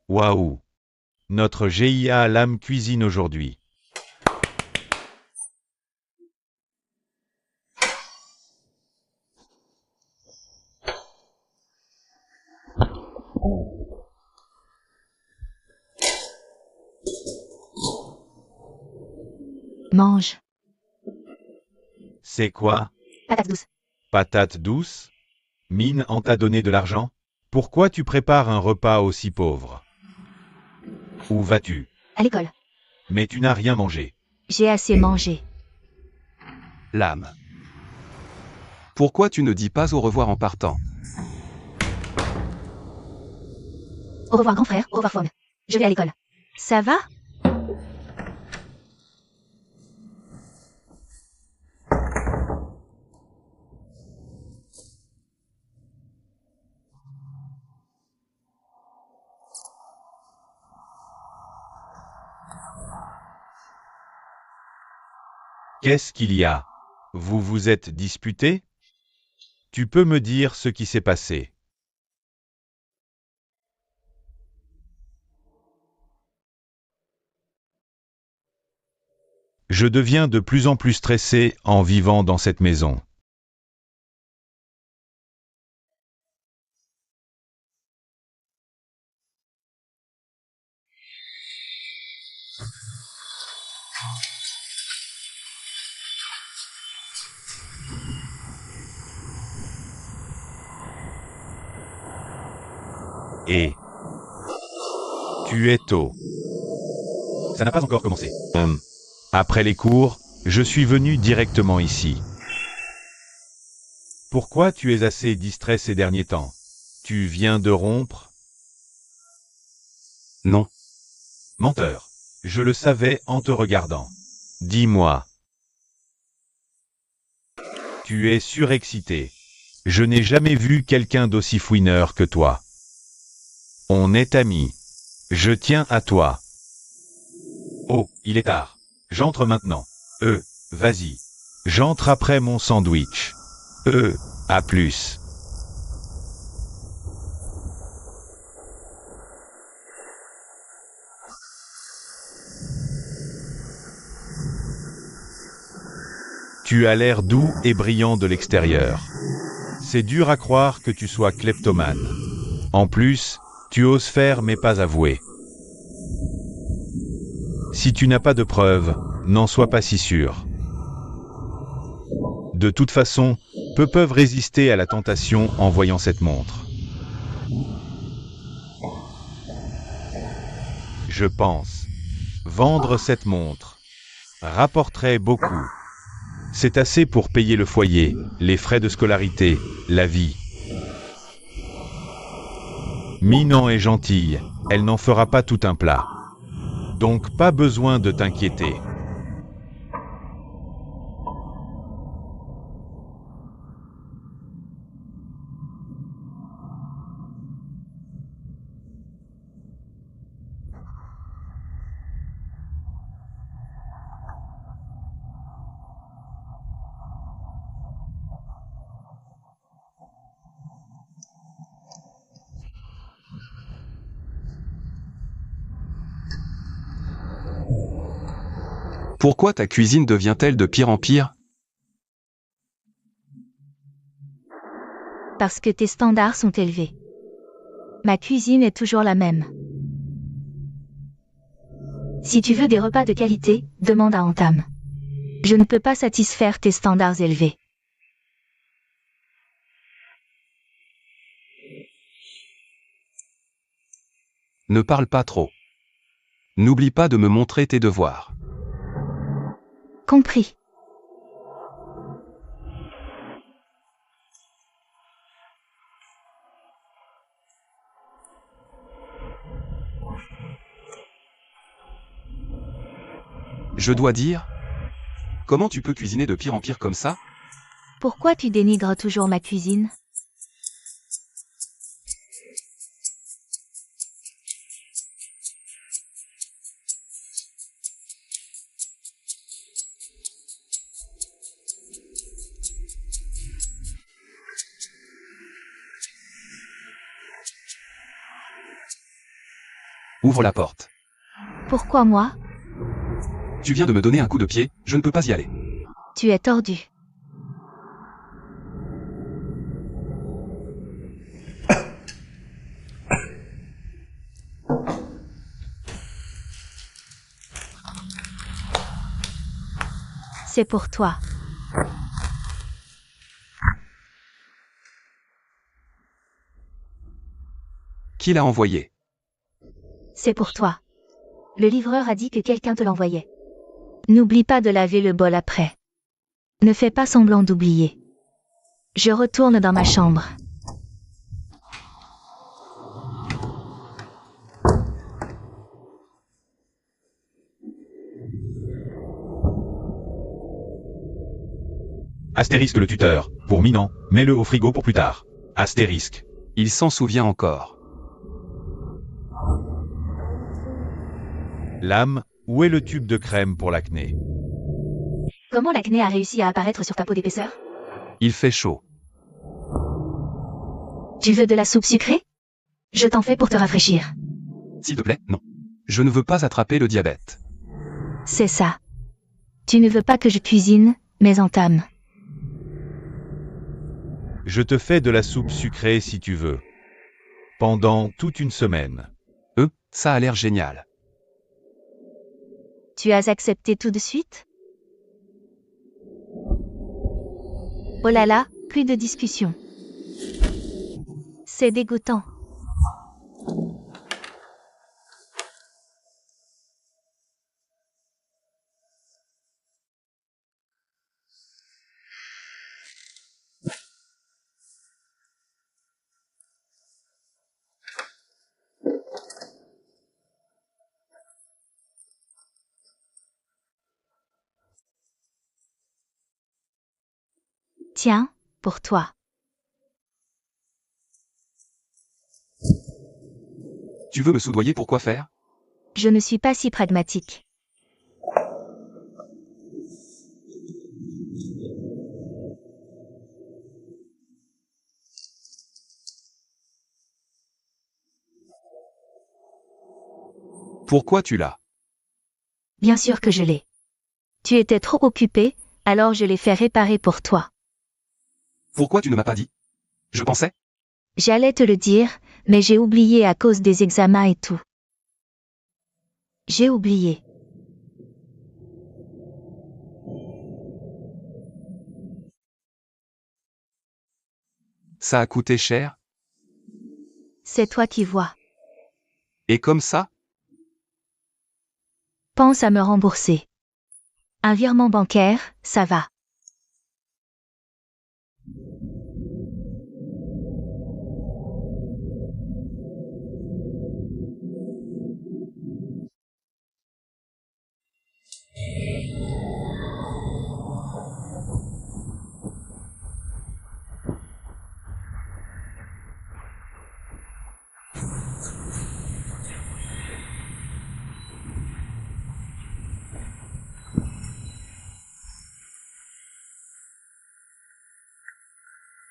Waouh! Notre GIA Lame cuisine aujourd'hui. Mange. C'est quoi? Patates douces. Patate douce? Mine en t'a donné de l'argent? Pourquoi tu prépares un repas aussi pauvre? Où vas-tu? À l'école. Mais tu n'as rien mangé. J'ai assez mangé. L'âme. Pourquoi tu ne dis pas au revoir en partant? Au revoir grand frère, au revoir Faune. Je vais à l'école. Ça va? Qu'est-ce qu'il y a? Vous vous êtes disputé? Tu peux me dire ce qui s'est passé? Je deviens de plus en plus stressé en vivant dans cette maison. Et tu es tôt. Ça n'a pas encore commencé. Après les cours, je suis venu directement ici. Pourquoi tu es assez distrait ces derniers temps? Tu viens de rompre? Non. Menteur. Je le savais en te regardant. Dis-moi. Tu es surexcité. Je n'ai jamais vu quelqu'un d'aussi fouineur que toi. On est amis. Je tiens à toi. Oh, il est tard. J'entre maintenant. Vas-y. J'entre après mon sandwich. À plus. Tu as l'air doux et brillant de l'extérieur. C'est dur à croire que tu sois kleptomane. En plus, tu oses faire mais pas avouer. Si tu n'as pas de preuves, n'en sois pas si sûr. De toute façon, peu peuvent résister à la tentation en voyant cette montre. Je pense. Vendre cette montre rapporterait beaucoup. C'est assez pour payer le foyer, les frais de scolarité, la vie. Minan est gentille, elle n'en fera pas tout un plat. Donc pas besoin de t'inquiéter. Pourquoi ta cuisine devient-elle de pire en pire? Parce que tes standards sont élevés. Ma cuisine est toujours la même. Si tu veux des repas de qualité, demande à Antam. Je ne peux pas satisfaire tes standards élevés. Ne parle pas trop. N'oublie pas de me montrer tes devoirs. Compris. Je dois dire, comment tu peux cuisiner de pire en pire comme ça? Pourquoi tu dénigres toujours ma cuisine? Ouvre la porte. Pourquoi moi? Tu viens de me donner un coup de pied, je ne peux pas y aller. Tu es tordu. C'est pour toi. Qui l'a envoyé? C'est pour toi. Le livreur a dit que quelqu'un te l'envoyait. N'oublie pas de laver le bol après. Ne fais pas semblant d'oublier. Je retourne dans ma chambre. Astérisque le tuteur, pour Minan, mets-le au frigo pour plus tard. Astérisque. Il s'en souvient encore. Lame, où est le tube de crème pour l'acné? Comment l'acné a réussi à apparaître sur ta peau d'épaisseur? Il fait chaud. Tu veux de la soupe sucrée? Je t'en fais pour te rafraîchir. S'il te plaît, non. Je ne veux pas attraper le diabète. C'est ça. Tu ne veux pas que je cuisine, mais entame. Je te fais de la soupe sucrée si tu veux. Pendant toute une semaine. Ça a l'air génial. Tu as accepté tout de suite? Oh là là, plus de discussion. C'est dégoûtant. Tiens, pour toi. Tu veux me soudoyer pour quoi faire? Je ne suis pas si pragmatique. Pourquoi tu l'as? Bien sûr que je l'ai. Tu étais trop occupé, Alors je l'ai fait réparer pour toi. Pourquoi tu ne m'as pas dit? Je pensais. J'allais te le dire, mais j'ai oublié à cause des examens et tout. J'ai oublié. Ça a coûté cher? C'est toi qui vois. Et comme ça? Pense à me rembourser. Un virement bancaire, ça va.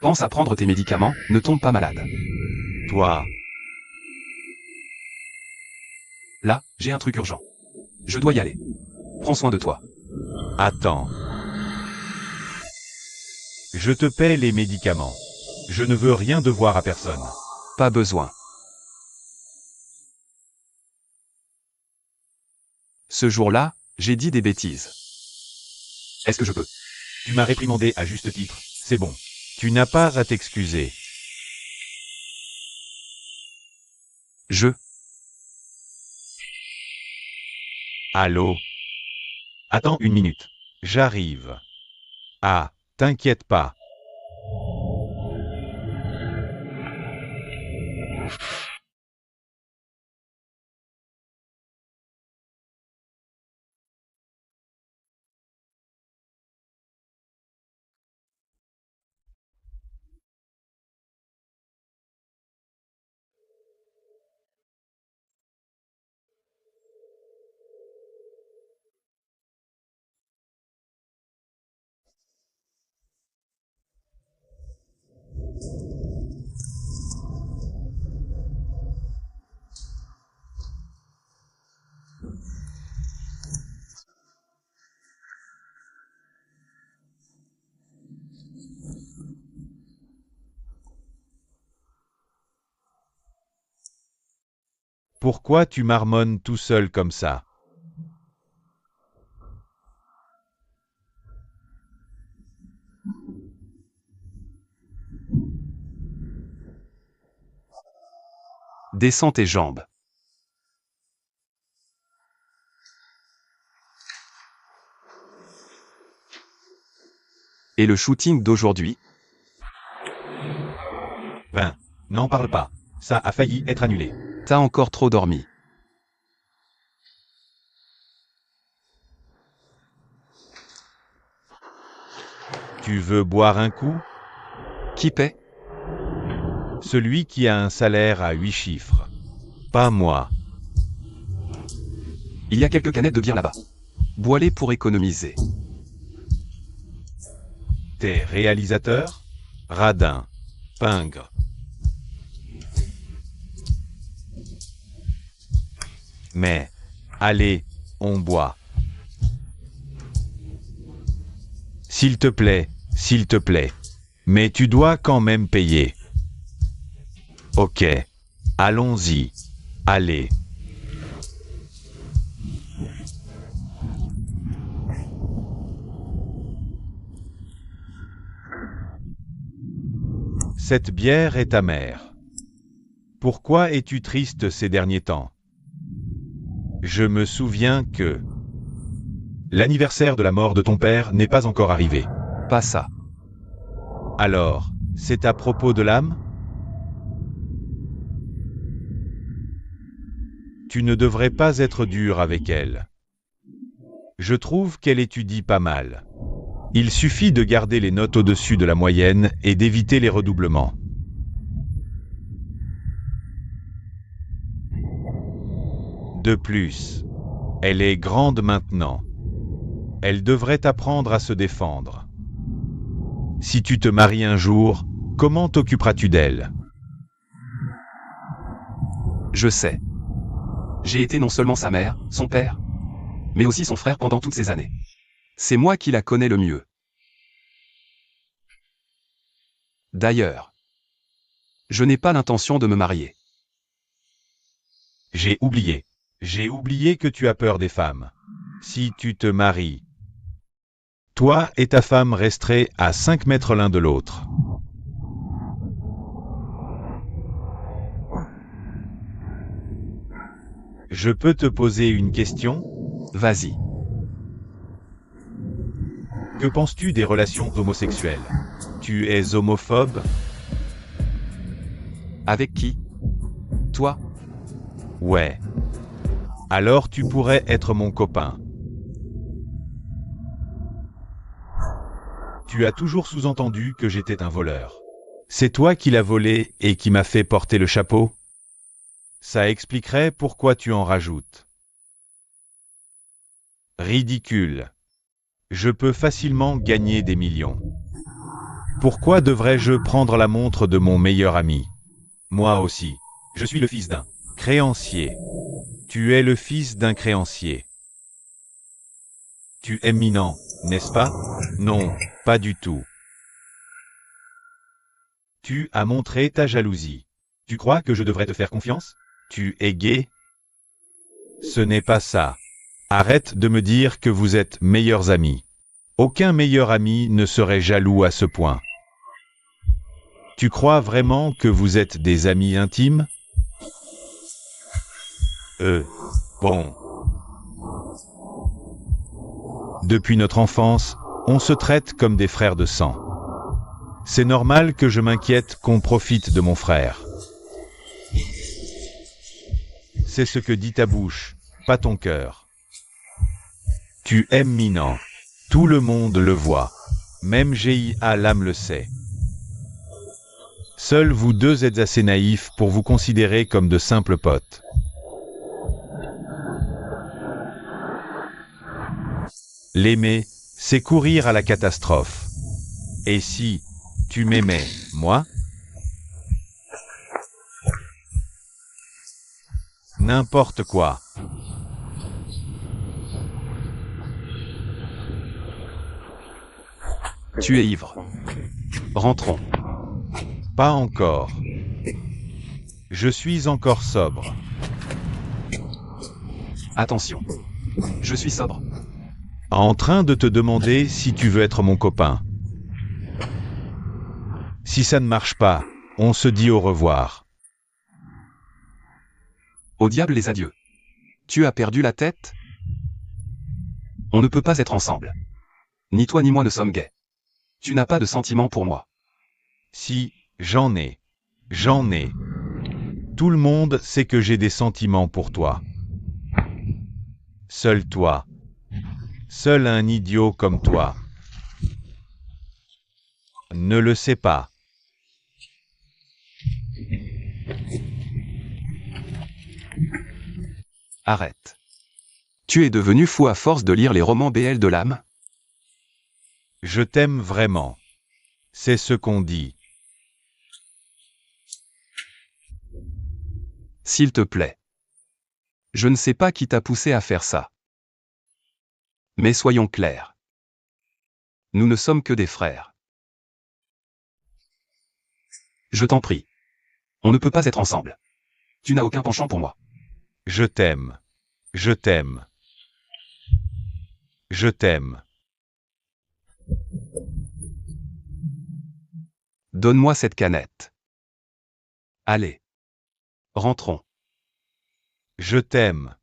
Pense à prendre tes médicaments, ne tombe pas malade. Toi, Là, j'ai un truc urgent. Je dois y aller. Prends soin de toi. attends. Je te paie les médicaments. Je ne veux rien devoir à personne. Pas besoin. Ce jour-là, j'ai dit des bêtises. Est-ce que je peux? Tu m'as réprimandé à juste titre. C'est bon. Tu n'as pas à t'excuser. Allô? Attends une minute. J'arrive. Ah, t'inquiète pas. Pourquoi tu marmonnes tout seul comme ça? Descends tes jambes. Et le shooting d'aujourd'hui? N'en parle pas. Ça a failli être annulé. T'as encore trop dormi. Tu veux boire un coup? Qui paie? Celui qui a un salaire à 8 chiffres. Pas moi. Il y a quelques canettes de bière là-bas. Bois-les pour économiser. T'es réalisateur? Radin. Pingre. Mais, allez, on boit. S'il te plaît, s'il te plaît. Mais tu dois quand même payer. Ok. Allons-y. Allez. Cette bière est amère. Pourquoi es-tu triste ces derniers temps? Je me souviens que l'anniversaire de la mort de ton père n'est pas encore arrivé. Pas ça. Alors, c'est à propos de l'âme? Tu ne devrais pas être dur avec elle. Je trouve qu'elle étudie pas mal. Il suffit de garder les notes au-dessus de la moyenne et d'éviter les redoublements. De plus, elle est grande maintenant. Elle devrait apprendre à se défendre. Si tu te maries un jour, comment t'occuperas-tu d'elle? Je sais. J'ai été non seulement sa mère, son père, mais aussi son frère pendant toutes ces années. C'est moi qui la connais le mieux. D'ailleurs, je n'ai pas l'intention de me marier. J'ai oublié. J'ai oublié que tu as peur des femmes. Si tu te maries, toi et ta femme resterez à 5 mètres l'un de l'autre. Je peux te poser une question? Vas-y. Que penses-tu des relations homosexuelles? Tu es homophobe? Avec qui? Toi? Ouais. Alors tu pourrais être mon copain. Tu as toujours sous-entendu que j'étais un voleur. C'est toi qui l'as volé et qui m'as fait porter le chapeau? Ça expliquerait pourquoi tu en rajoutes. Ridicule. Je peux facilement gagner des millions. Pourquoi devrais-je prendre la montre de mon meilleur ami? Moi aussi. Je suis le fils d'un créancier. Tu es le fils d'un créancier. Tu es minant, n'est-ce pas? Non, pas du tout. Tu as montré ta jalousie. Tu crois que je devrais te faire confiance? Tu es gay? Ce n'est pas ça. Arrête de me dire que vous êtes meilleurs amis. Aucun meilleur ami ne serait jaloux à ce point. Tu crois vraiment que vous êtes des amis intimes? Bon. Depuis notre enfance, on se traite comme des frères de sang. C'est normal que je m'inquiète qu'on profite de mon frère. C'est ce que dit ta bouche, pas ton cœur. Tu aimes Minan. Tout le monde le voit. Même GIA l'âme le sait. Seuls vous deux êtes assez naïfs pour vous considérer comme de simples potes. L'aimer, c'est courir à la catastrophe. Et si tu m'aimais, moi? N'importe quoi. Tu es ivre. Rentrons. Pas encore. Je suis encore sobre. Attention. Je suis sobre. En train de te demander si tu veux être mon copain. Si ça ne marche pas, on se dit au revoir. Au diable les adieux. Tu as perdu la tête? On ne peut pas être ensemble. Ni toi ni moi ne sommes gays. Tu n'as pas de sentiments pour moi. Si, j'en ai. J'en ai. Tout le monde sait que j'ai des sentiments pour toi. Seul toi. Seul un idiot comme toi. Ne le sais pas. Arrête. Tu es devenu fou à force de lire les romans BL de l'âme? Je t'aime vraiment. C'est ce qu'on dit. S'il te plaît. Je ne sais pas qui t'a poussé à faire ça. Mais soyons clairs. Nous ne sommes que des frères. Je t'en prie. On ne peut pas être ensemble. Tu n'as aucun penchant pour moi. Je t'aime. Je t'aime. Je t'aime. Donne-moi cette canette. Allez. Rentrons. Je t'aime.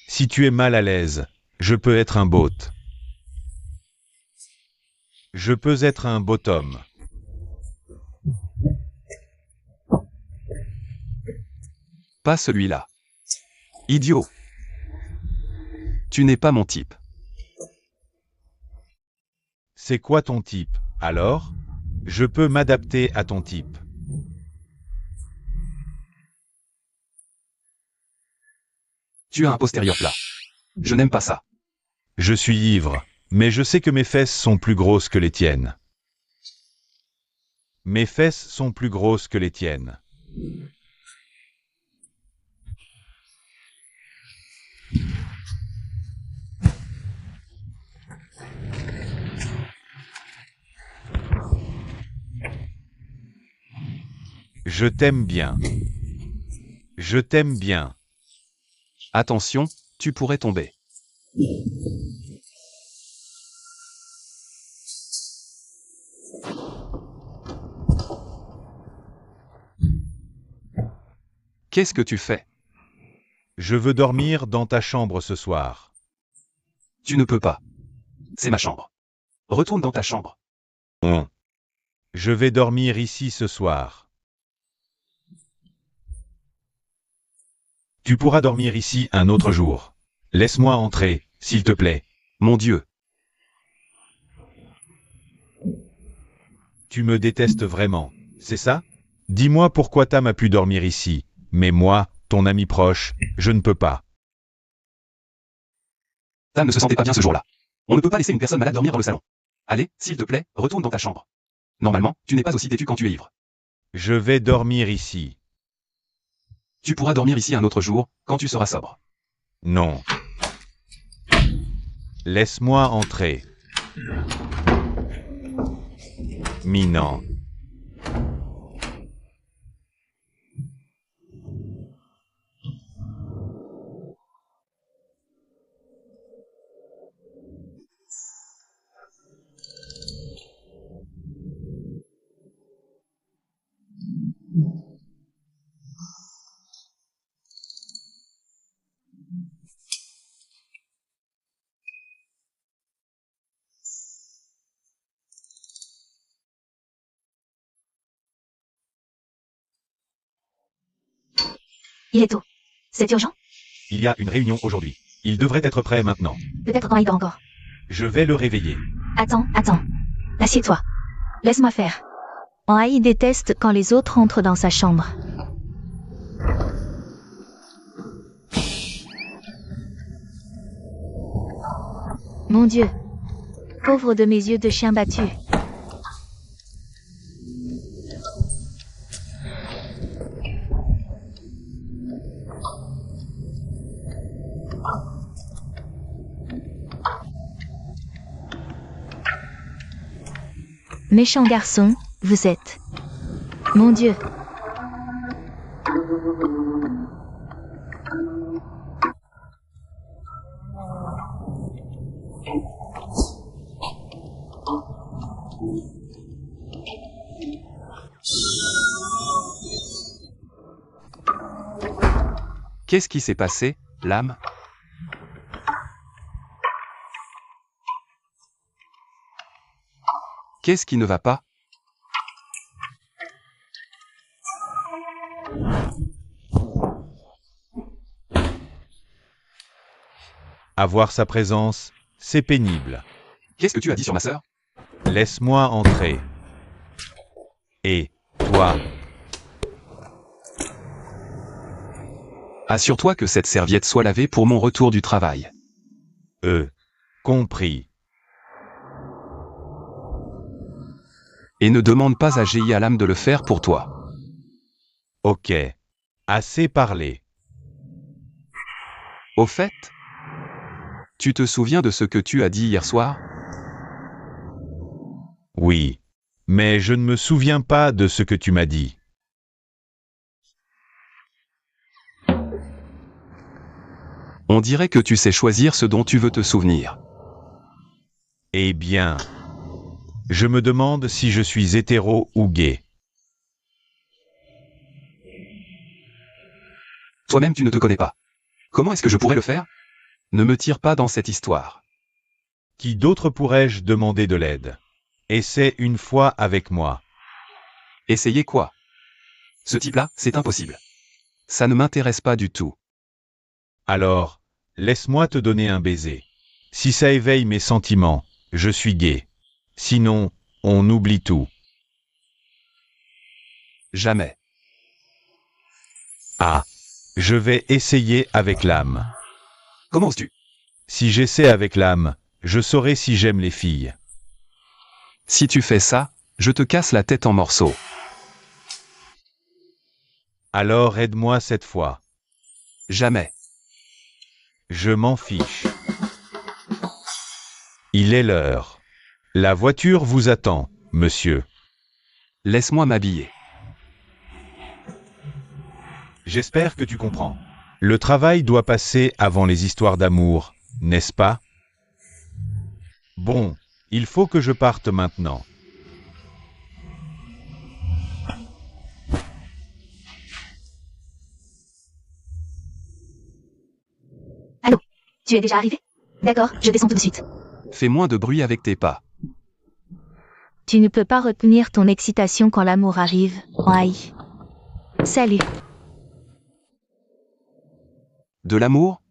Si tu es mal à l'aise, je peux être un bot. Je peux être un bottom. Pas celui-là. Idiot. Tu n'es pas mon type. C'est quoi ton type, alors? Je peux m'adapter à ton type. Tu as un postérieur plat. Je n'aime pas ça. Je suis ivre, mais je sais que mes fesses sont plus grosses que les tiennes. Mes fesses sont plus grosses que les tiennes. Je t'aime bien. Je t'aime bien. Attention, tu pourrais tomber. Qu'est-ce que tu fais? Je veux dormir dans ta chambre ce soir. Tu ne peux pas. C'est ma chambre. Retourne dans ta chambre. Je vais dormir ici ce soir. Tu pourras dormir ici un autre jour. Laisse-moi entrer, s'il te plaît. Mon Dieu. Tu me détestes vraiment, c'est ça? Dis-moi pourquoi Tam a pu dormir ici, mais moi, ton ami proche, je ne peux pas. Tam ne se sentait pas bien ce jour-là. On ne peut pas laisser une personne malade dormir dans le salon. Allez, s'il te plaît, retourne dans ta chambre. Normalement, tu n'es pas aussi têtu quand tu es ivre. Je vais dormir ici. Tu pourras dormir ici un autre jour, quand tu seras sobre. Non. Laisse-moi entrer. Minant. Il est tôt. C'est urgent? Il y a une réunion aujourd'hui. Il devrait être prêt maintenant. Peut-être quand il dort encore. Je vais le réveiller. Attends. Assieds-toi. Laisse-moi faire. Henri déteste quand les autres entrent dans sa chambre. Mon Dieu. Pauvre de mes yeux de chien battu. Méchant garçon, vous êtes. Mon Dieu. Qu'est-ce qui s'est passé, l'âme? Qu'est-ce qui ne va pas? Avoir sa présence, c'est pénible. Qu'est-ce que tu as dit sur ma sœur? Laisse-moi entrer. Et, toi, Assure-toi que cette serviette soit lavée pour mon retour du travail. compris. Et ne demande pas à Alam de le faire pour toi. Ok. Assez parlé. Au fait, tu te souviens de ce que tu as dit hier soir? Oui. Mais je ne me souviens pas de ce que tu m'as dit. On dirait que tu sais choisir ce dont tu veux te souvenir. Eh bien, je me demande si je suis hétéro ou gay. Toi-même tu ne te connais pas. Comment est-ce que je pourrais le faire? Ne me tire pas dans cette histoire. Qui d'autre pourrais-je demander de l'aide? Essaie une fois avec moi. Essayez quoi? Ce type-là, c'est impossible. Ça ne m'intéresse pas du tout. Alors, laisse-moi te donner un baiser. Si ça éveille mes sentiments, je suis gay. Sinon, on oublie tout. Jamais. Ah, je vais essayer avec l'âme. Comment oses-tu? Si j'essaie avec l'âme, je saurai si j'aime les filles. Si tu fais ça, je te casse la tête en morceaux. Alors aide-moi cette fois. Jamais. Je m'en fiche. Il est l'heure. La voiture vous attend, monsieur. Laisse-moi m'habiller. J'espère que tu comprends. Le travail doit passer avant les histoires d'amour, n'est-ce pas? Bon, il faut que je parte maintenant. Allô? Tu es déjà arrivé? D'accord, je descends tout de suite. Fais moins de bruit avec tes pas. Tu ne peux pas retenir ton excitation quand l'amour arrive. Aïe. Salut. De l'amour?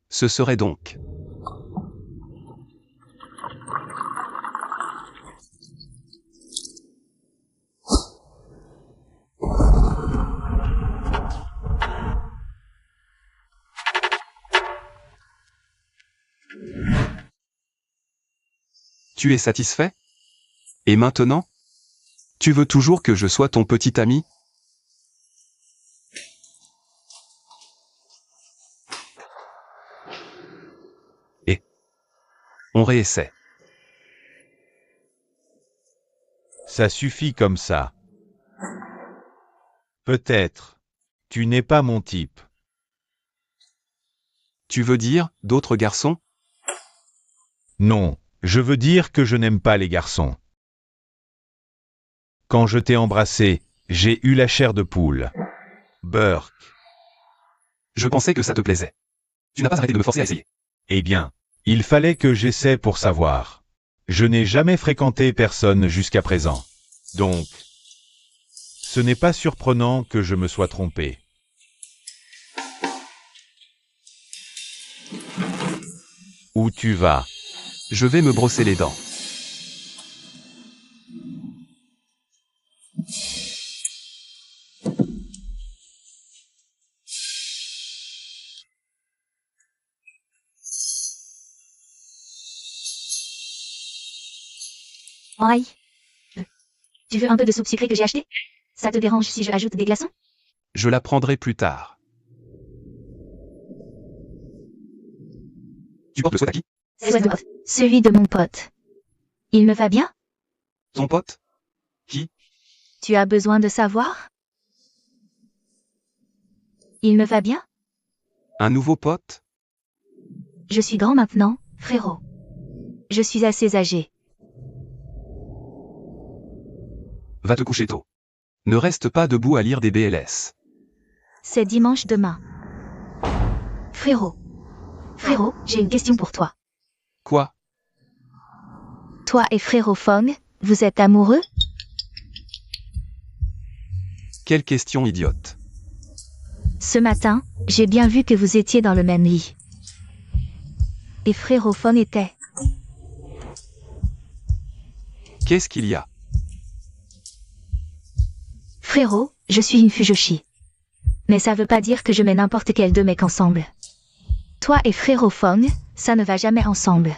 Ce serait donc. Tu es satisfait? Et maintenant? Tu veux toujours que je sois ton petit ami? Et on réessaie. Ça suffit comme ça. Peut-être. Tu n'es pas mon type. Tu veux dire, d'autres garçons? Non, je veux dire que je n'aime pas les garçons. Quand je t'ai embrassé, j'ai eu la chair de poule. Burke. Je pensais que ça te plaisait. Tu n'as pas arrêté de me forcer à essayer. Eh bien, il fallait que j'essaie pour savoir. Je n'ai jamais fréquenté personne jusqu'à présent. Donc, ce n'est pas surprenant que je me sois trompé. Où tu vas? Je vais me brosser les dents. Aïe. Tu veux un peu de soupe sucrée que j'ai acheté? Ça te dérange si je ajoute des glaçons? Je la prendrai plus tard. Tu portes le sweat à qui? Celui de mon pote. Il me va bien? Ton pote? Qui? Tu as besoin de savoir? Il me va bien? Un nouveau pote? Je suis grand maintenant, frérot. Je suis assez âgé. Va te coucher tôt. Ne reste pas debout à lire des BLS. C'est dimanche demain. Frérot. Frérot, j'ai une question pour toi. Quoi? Toi et frérot Fong, vous êtes amoureux? Quelle question idiote. Ce matin, j'ai bien vu que vous étiez dans le même lit. Et frérot Fong était. Qu'est-ce qu'il y a? Frérot, je suis une Fujoshi. Mais ça veut pas dire que je mets n'importe quel deux mecs ensemble. Toi et frérot Fong, ça ne va jamais ensemble.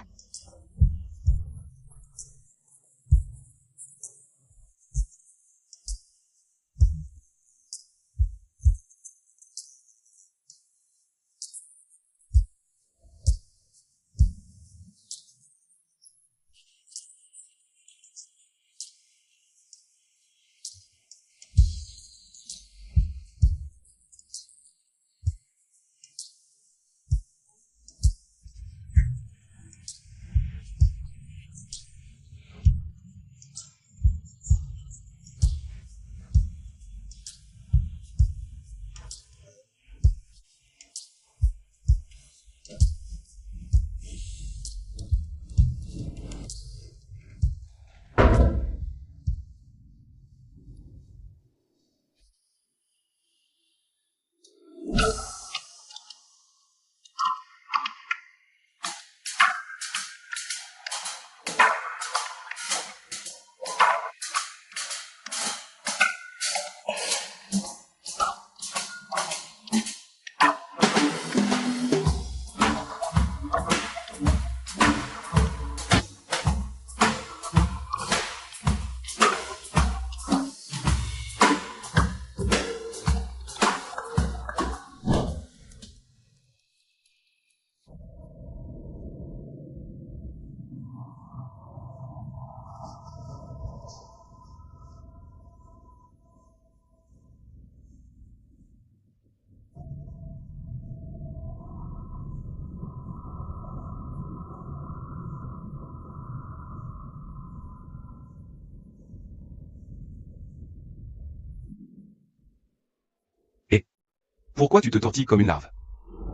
Pourquoi tu te tortilles comme une larve?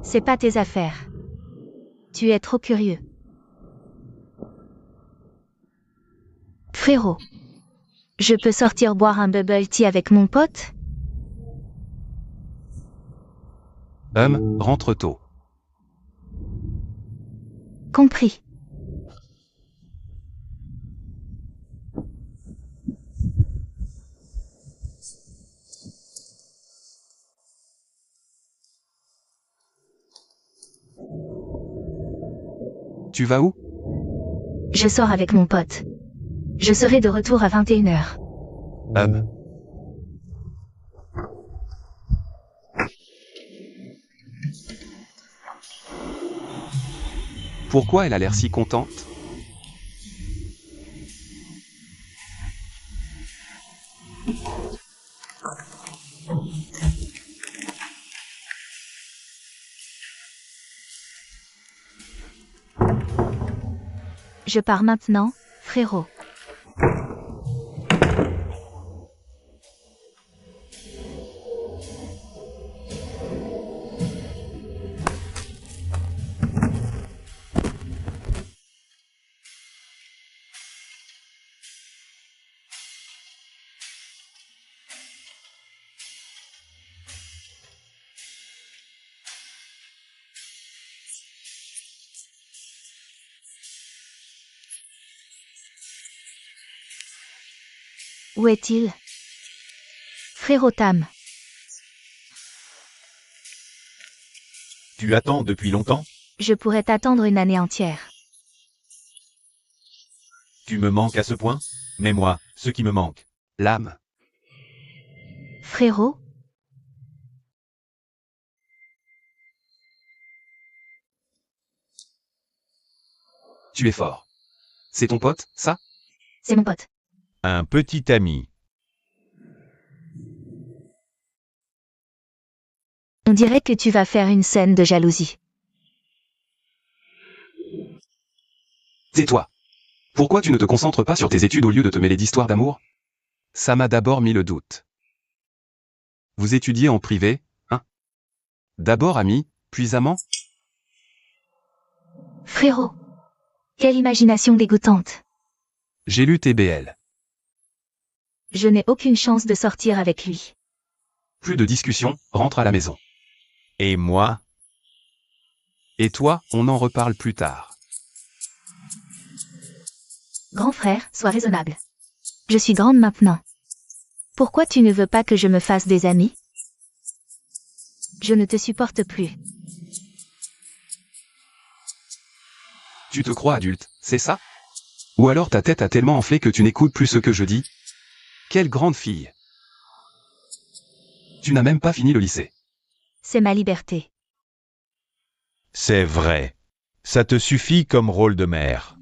C'est pas tes affaires. Tu es trop curieux. Frérot. Je peux sortir boire un bubble tea avec mon pote? Rentre tôt. Compris. Tu vas où? Je sors avec mon pote. Je serai de retour à 21h. Pourquoi elle a l'air si contente? Je pars maintenant, frérot. Où est-il? Frérot Tam. Tu attends depuis longtemps? Je pourrais t'attendre une année entière. Tu me manques à ce point? Mais moi, ce qui me manque. L'âme. Frérot? Tu es fort. C'est ton pote, ça? C'est mon pote. Un petit ami. On dirait que tu vas faire une scène de jalousie. Tais-toi. Pourquoi tu ne te concentres pas sur tes études au lieu de te mêler d'histoires d'amour? Ça m'a d'abord mis le doute. Vous étudiez en privé, hein? D'abord ami, puis amant? Frérot. Quelle imagination dégoûtante. J'ai lu TBL. Je n'ai aucune chance de sortir avec lui. Plus de discussion, rentre à la maison. Et moi? Et toi, on en reparle plus tard. Grand frère, sois raisonnable. Je suis grande maintenant. Pourquoi tu ne veux pas que je me fasse des amis? Je ne te supporte plus. Tu te crois adulte, c'est ça? Ou alors ta tête a tellement enflé que tu n'écoutes plus ce que je dis? Quelle grande fille! Tu n'as même pas fini le lycée. C'est ma liberté. C'est vrai. Ça te suffit comme rôle de mère.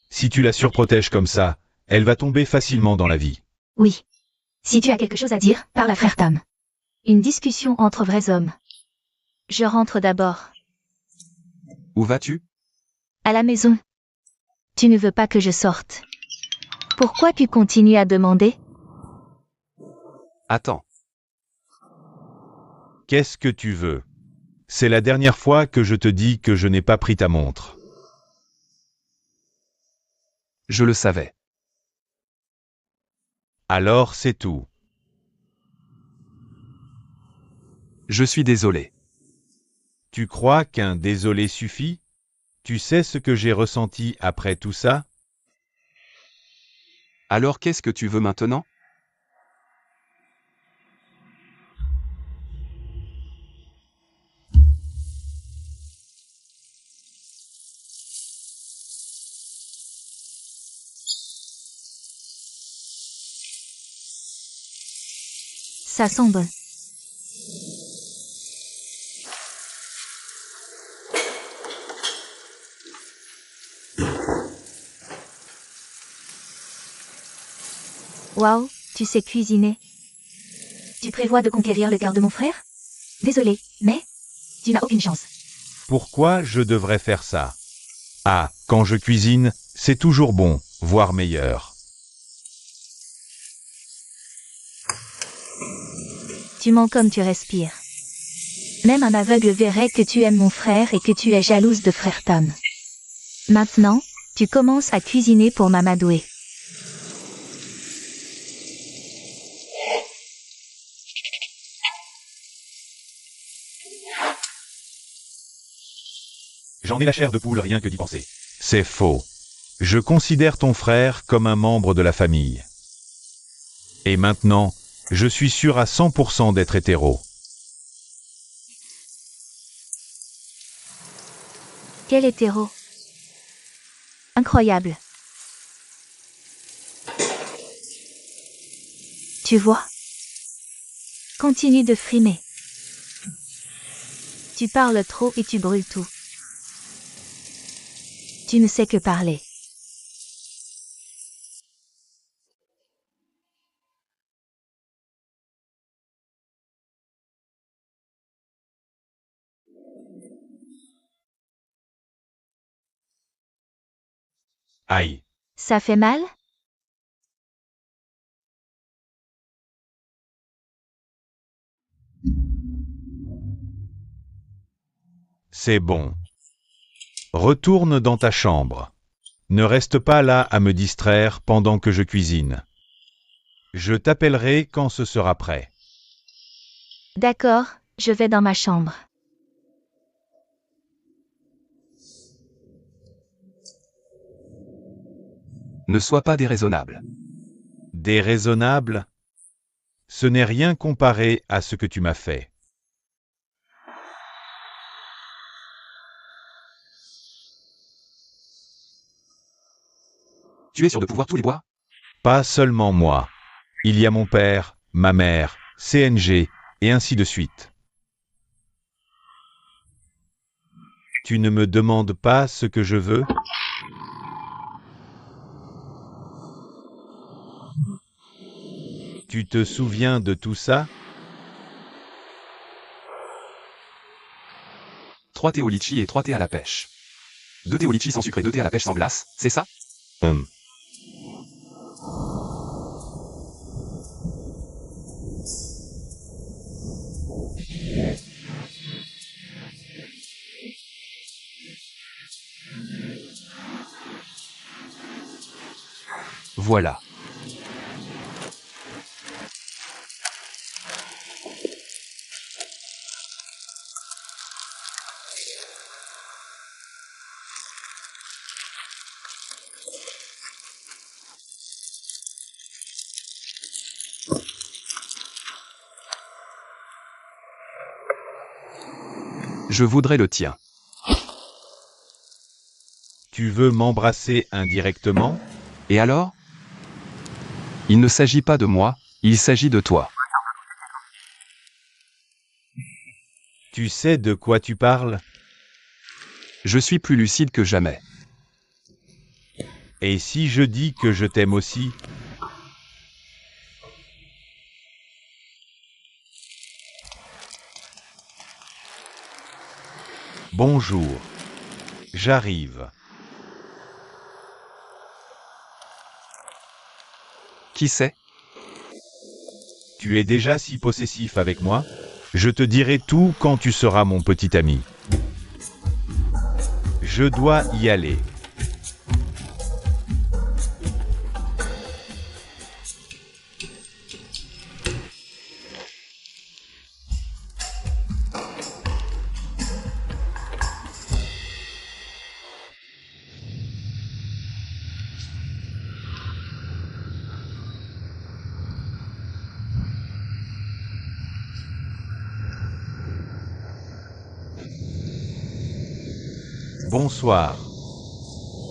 Si tu la surprotèges comme ça, elle va tomber facilement dans la vie. Oui. Si tu as quelque chose à dire, parle à frère Tam. Une discussion entre vrais hommes. Je rentre d'abord. Où vas-tu? À la maison. Tu ne veux pas que je sorte. Pourquoi tu continues à demander? Attends. Qu'est-ce que tu veux? C'est la dernière fois que je te dis que je n'ai pas pris ta montre. Je le savais. Alors c'est tout. Je suis désolé. Tu crois qu'un désolé suffit? Tu sais ce que j'ai ressenti après tout ça? Alors qu'est-ce que tu veux maintenant? Ça sent bon. Waouh, tu sais cuisiner. Tu prévois de conquérir le cœur de mon frère? Désolé, mais tu n'as aucune chance. Pourquoi je devrais faire ça? Ah, quand je cuisine, c'est toujours bon, voire meilleur. Tu mens comme tu respires. Même un aveugle verrait que tu aimes mon frère et que tu es jalouse de frère Tom. Maintenant, tu commences à cuisiner pour m'amadouer. J'en ai la chair de poule rien que d'y penser. C'est faux. Je considère ton frère comme un membre de la famille. Et maintenant, je suis sûr à 100% d'être hétéro. Quel hétéro. Incroyable. Tu vois? Continue de frimer. Tu parles trop et tu brûles tout. Tu ne sais que parler. Aïe. Ça fait mal? C'est bon. Retourne dans ta chambre. Ne reste pas là à me distraire pendant que je cuisine. Je t'appellerai quand ce sera prêt. D'accord, je vais dans ma chambre. Ne sois pas déraisonnable. Déraisonnable? Ce n'est rien comparé à ce que tu m'as fait. Tu es sûr de pouvoir tous les boire? Pas seulement moi. Il y a mon père, ma mère, CNG, et ainsi de suite. Tu ne me demandes pas ce que je veux? Tu te souviens de tout ça? 3 thé au litchi et 3 thés à la pêche. 2 thés au litchi sans sucre et 2 thés à la pêche sans glace, c'est ça? Voilà. Je voudrais le tien. Tu veux m'embrasser indirectement? Et alors? Il ne s'agit pas de moi, il s'agit de toi. Tu sais de quoi tu parles? Je suis plus lucide que jamais. Et si je dis que je t'aime aussi? Bonjour. J'arrive. Qui sait? Tu es déjà si possessif avec moi? Je te dirai tout quand tu seras mon petit ami. Je dois y aller. Bonsoir.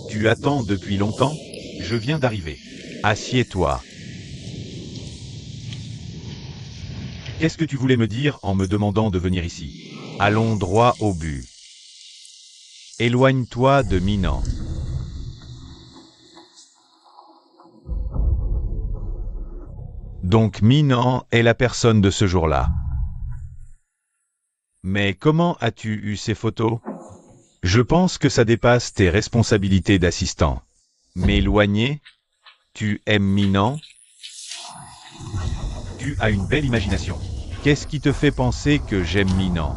Tu attends depuis longtemps? Je viens d'arriver. Assieds-toi. Qu'est-ce que tu voulais me dire en me demandant de venir ici? Allons droit au but. Éloigne-toi de Minan. Donc Minan est la personne de ce jour-là. Mais comment as-tu eu ces photos? Je pense que ça dépasse tes responsabilités d'assistant. M'éloigner? Tu aimes Minan? Tu as une belle imagination. Qu'est-ce qui te fait penser que j'aime Minan?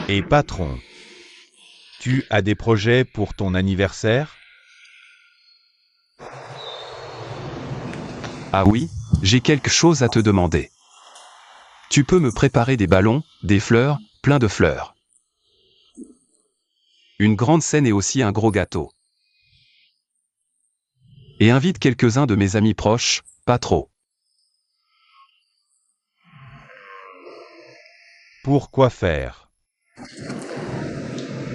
Et patron, tu as des projets pour ton anniversaire? Ah oui, j'ai quelque chose à te demander. Tu peux me préparer des ballons, des fleurs, plein de fleurs. Une grande scène et aussi un gros gâteau. Et invite quelques-uns de mes amis proches, pas trop. Pourquoi faire?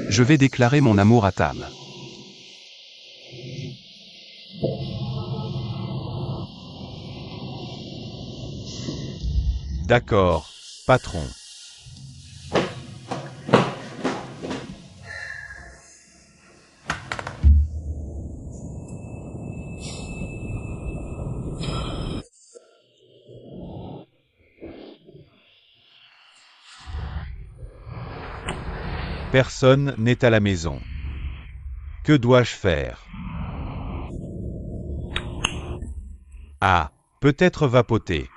Je vais déclarer mon amour à Tam. D'accord, patron. Personne n'est à la maison. Que dois-je faire? Ah, peut-être vapoter.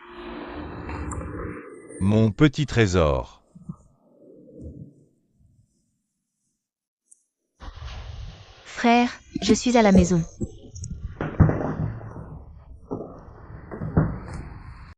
Mon petit trésor. Frère, je suis à la maison.